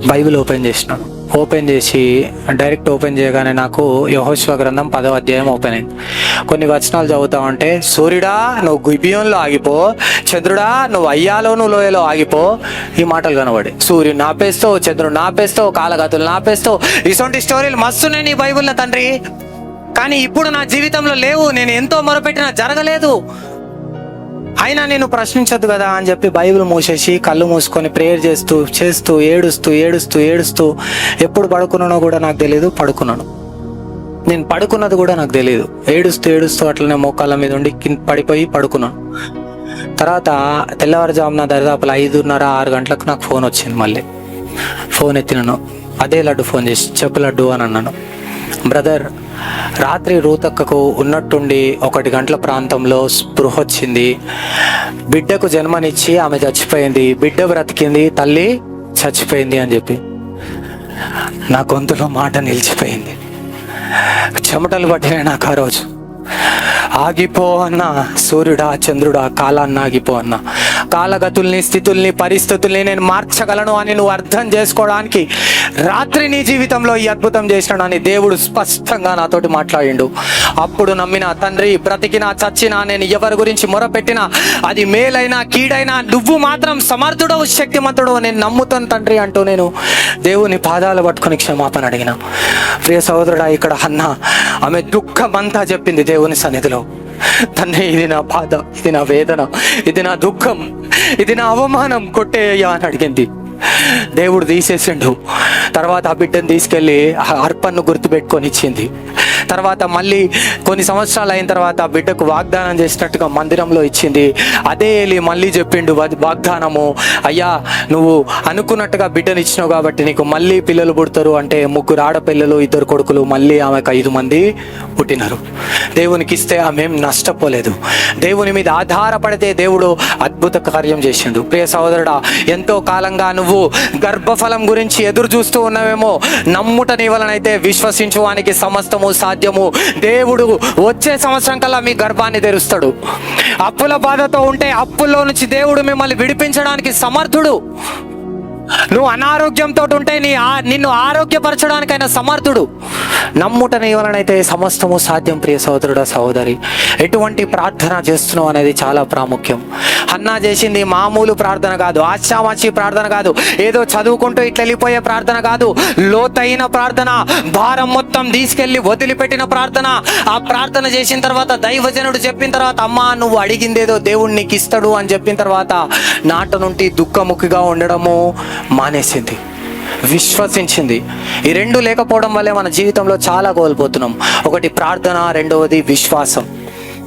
బైబిల్ ఓపెన్ చేసినాను. ఓపెన్ చేసి డైరెక్ట్ ఓపెన్ చేయగానే నాకు యెహోషువ గ్రంథం 10వ అధ్యాయం ఓపెన్ అయింది. కొన్ని వచనాలు చదువుతా ఉంటే, సూర్యుడా నువ్వు గిబియోన్లో ఆగిపో, చంద్రుడా నువ్వు అయ్యాలోను లోయలో ఆగిపో, ఈ మాటలు కనబడి. సూర్యుడు నాపేస్తావు, చంద్రుడు నాపేస్తావు, కాలగతులు నాపేస్తావు. ఇటువంటి స్టోరీలు మస్తున్నాయి నీ బైబిల్లో తండ్రి. కానీ ఇప్పుడు నా జీవితంలో లేవు. నేను ఎంతో మొరపెట్టినా జరగలేదు. అయినా నేను ప్రశ్నించొద్దు కదా అని చెప్పి బైబిల్ మూసేసి కళ్ళు మూసుకొని ప్రేయర్ చేస్తూ చేస్తూ ఏడుస్తూ ఏడుస్తూ ఏడుస్తూ ఎప్పుడు పడుకున్నానో కూడా నాకు తెలియదు. పడుకున్నాను. నేను పడుకున్నది కూడా నాకు తెలియదు. ఏడుస్తూ ఏడుస్తూ అట్లనే మోకాళ్ళ మీద ఉండి పడిపోయి పడుకున్నాను. తర్వాత తెల్లవారుజామున దరిదాపుల 5:30-6 గంటలకు నాకు ఫోన్ వచ్చింది. మళ్ళీ ఫోన్ ఎత్తినాను. అదే లడ్డు ఫోన్ చేసి, చెప్పు లడ్డు అని అన్నాను. బ్రదర్, రాత్రి రూతక్కకు ఉన్నట్టుండి 1 గంటల ప్రాంతంలో స్పృహ వచ్చింది. బిడ్డకు జన్మనిచ్చి ఆమె చచ్చిపోయింది. బిడ్డ బ్రతికింది, తల్లి చచ్చిపోయింది అని చెప్పి నా గొంతులో మాట నిలిచిపోయింది. చెమటలు పట్టినాయి నాకు ఆ రోజు. ఆగిపో అన్న సూర్యుడా, చంద్రుడా, కాలాన్ని ఆగిపో అన్న. కాలగతుల్ని, స్థితుల్ని, పరిస్థితుల్ని నేను మార్చగలను అని నువ్వు అర్థం చేసుకోవడానికి రాత్రి నీ జీవితంలో ఈ అద్భుతం చేసినాడు అని దేవుడు స్పష్టంగా నాతోటి మాట్లాడిండు. అప్పుడు నమ్మిన తండ్రి, బ్రతికినా చచ్చినా నేను ఎవరి గురించి మొరపెట్టినా అది మేలైనా కీడైనా నువ్వు మాత్రం సమర్థుడవు, శక్తిమంతుడవు, నేను నమ్ముతాను తండ్రి అంటూ నేను దేవుని పాదాలు పట్టుకొని క్షమాపణ అడిగిన. ప్రియ సహోదరుడా, ఇక్కడ అన్న ఆమె దుఃఖం అంతా చెప్పింది దేవుని సన్నిధిలో. తండ్రి, ఇది నా బాధ, ఇది నా వేదన, ఇది నా దుఃఖం, ఇది నా అవమానం, కొట్టేయ్యా అని అడిగింది. దేవుడు తీసేసిండు. తర్వాత ఆ బిడ్డను తీసుకెళ్ళి అర్పణను గుర్తుపెట్టుకొని ఇచ్చింది. తర్వాత మళ్ళీ కొన్ని సంవత్సరాలు అయిన తర్వాత ఆ బిడ్డకు వాగ్దానం చేసినట్టుగా మందిరంలో ఇచ్చింది. అదే ఏలి మళ్ళీ చెప్పిండు వాగ్దానము, అయ్యా నువ్వు అనుకున్నట్టుగా బిడ్డను ఇచ్చినావు కాబట్టి నీకు మళ్ళీ పిల్లలు పుడతారు అంటే 3 ఆడపిల్లలు 2 కొడుకులు, మళ్ళీ ఆమెకు 5 మంది పుట్టినారు. దేవునికి ఇస్తే ఆమె నష్టపోలేదు. దేవుని మీద ఆధారపడితే దేవుడు అద్భుత కార్యం చేసిండు. ప్రియ సహోదరుడా, ఎంతో కాలంగా నువ్వు గర్భఫలం గురించి ఎదురు చూస్తూ ఉన్నావేమో. నమ్ముట నీ వలనైతే విశ్వసించువానికి సమస్తము సాధ్యము. దేవుడు వచ్చే సంవత్సరం కల్లా మీ గర్భాన్ని తెరుస్తాడు. అప్పుల బాధతో ఉంటే అప్పుల్లో నుంచి దేవుడు మిమ్మల్ని విడిపించడానికి సమర్థుడు. నువ్వు అనారోగ్యంతో ఉంటే నిన్ను ఆరోగ్యపరచడానికైనా సమర్థుడు. నమ్ముట నీ వలనైతే సమస్తము సాధ్యం. ప్రియ సహోదరుడా, సహోదరి, ఎటువంటి ప్రార్థన చేస్తున్నావు అనేది చాలా ప్రాముఖ్యం. హన్నా చేసింది మామూలు ప్రార్థన కాదు, ఆశామాషి ప్రార్థన కాదు, ఏదో చదువుకుంటూ ఇట్లా వెళ్ళిపోయే ప్రార్థన కాదు. లోతైన ప్రార్థన, భారం మొత్తం తీసుకెళ్లి వదిలిపెట్టిన ప్రార్థన. ఆ ప్రార్థన చేసిన తర్వాత దైవజనుడు చెప్పిన తర్వాత, అమ్మా నువ్వు అడిగిందేదో దేవుడు నీకు ఇస్తాడు అని చెప్పిన తర్వాత నాట నుండి దుఃఖముఖిగా ఉండడము మానేసింది, విశ్వసించింది. ఈ 2 లేకపోవడం వల్లే మన జీవితంలో చాలా కోల్పోతున్నాం. ఒకటి ప్రార్థన, రెండవది విశ్వాసం.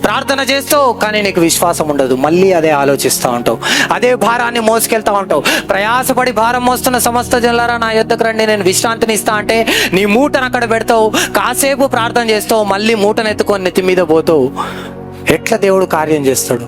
ప్రార్థన చేస్తావు కానీ నీకు విశ్వాసం ఉండదు. మళ్ళీ అదే ఆలోచిస్తూ ఉంటావు, అదే భారాన్ని మోసుకెళ్తా ఉంటావు. ప్రయాసపడి భారం మోస్తున్న సమస్త జనులారా నా యొద్దకు రండి, నేను విశ్రాంతిని ఇస్తా అంటే నీ మూటను అక్కడ పెడతావు. కాసేపు ప్రార్థన చేస్తావు, మళ్ళీ మూటను ఎత్తుకొని నెత్తి మీద పోతావు. ఎట్లా దేవుడు కార్యం చేస్తాడు?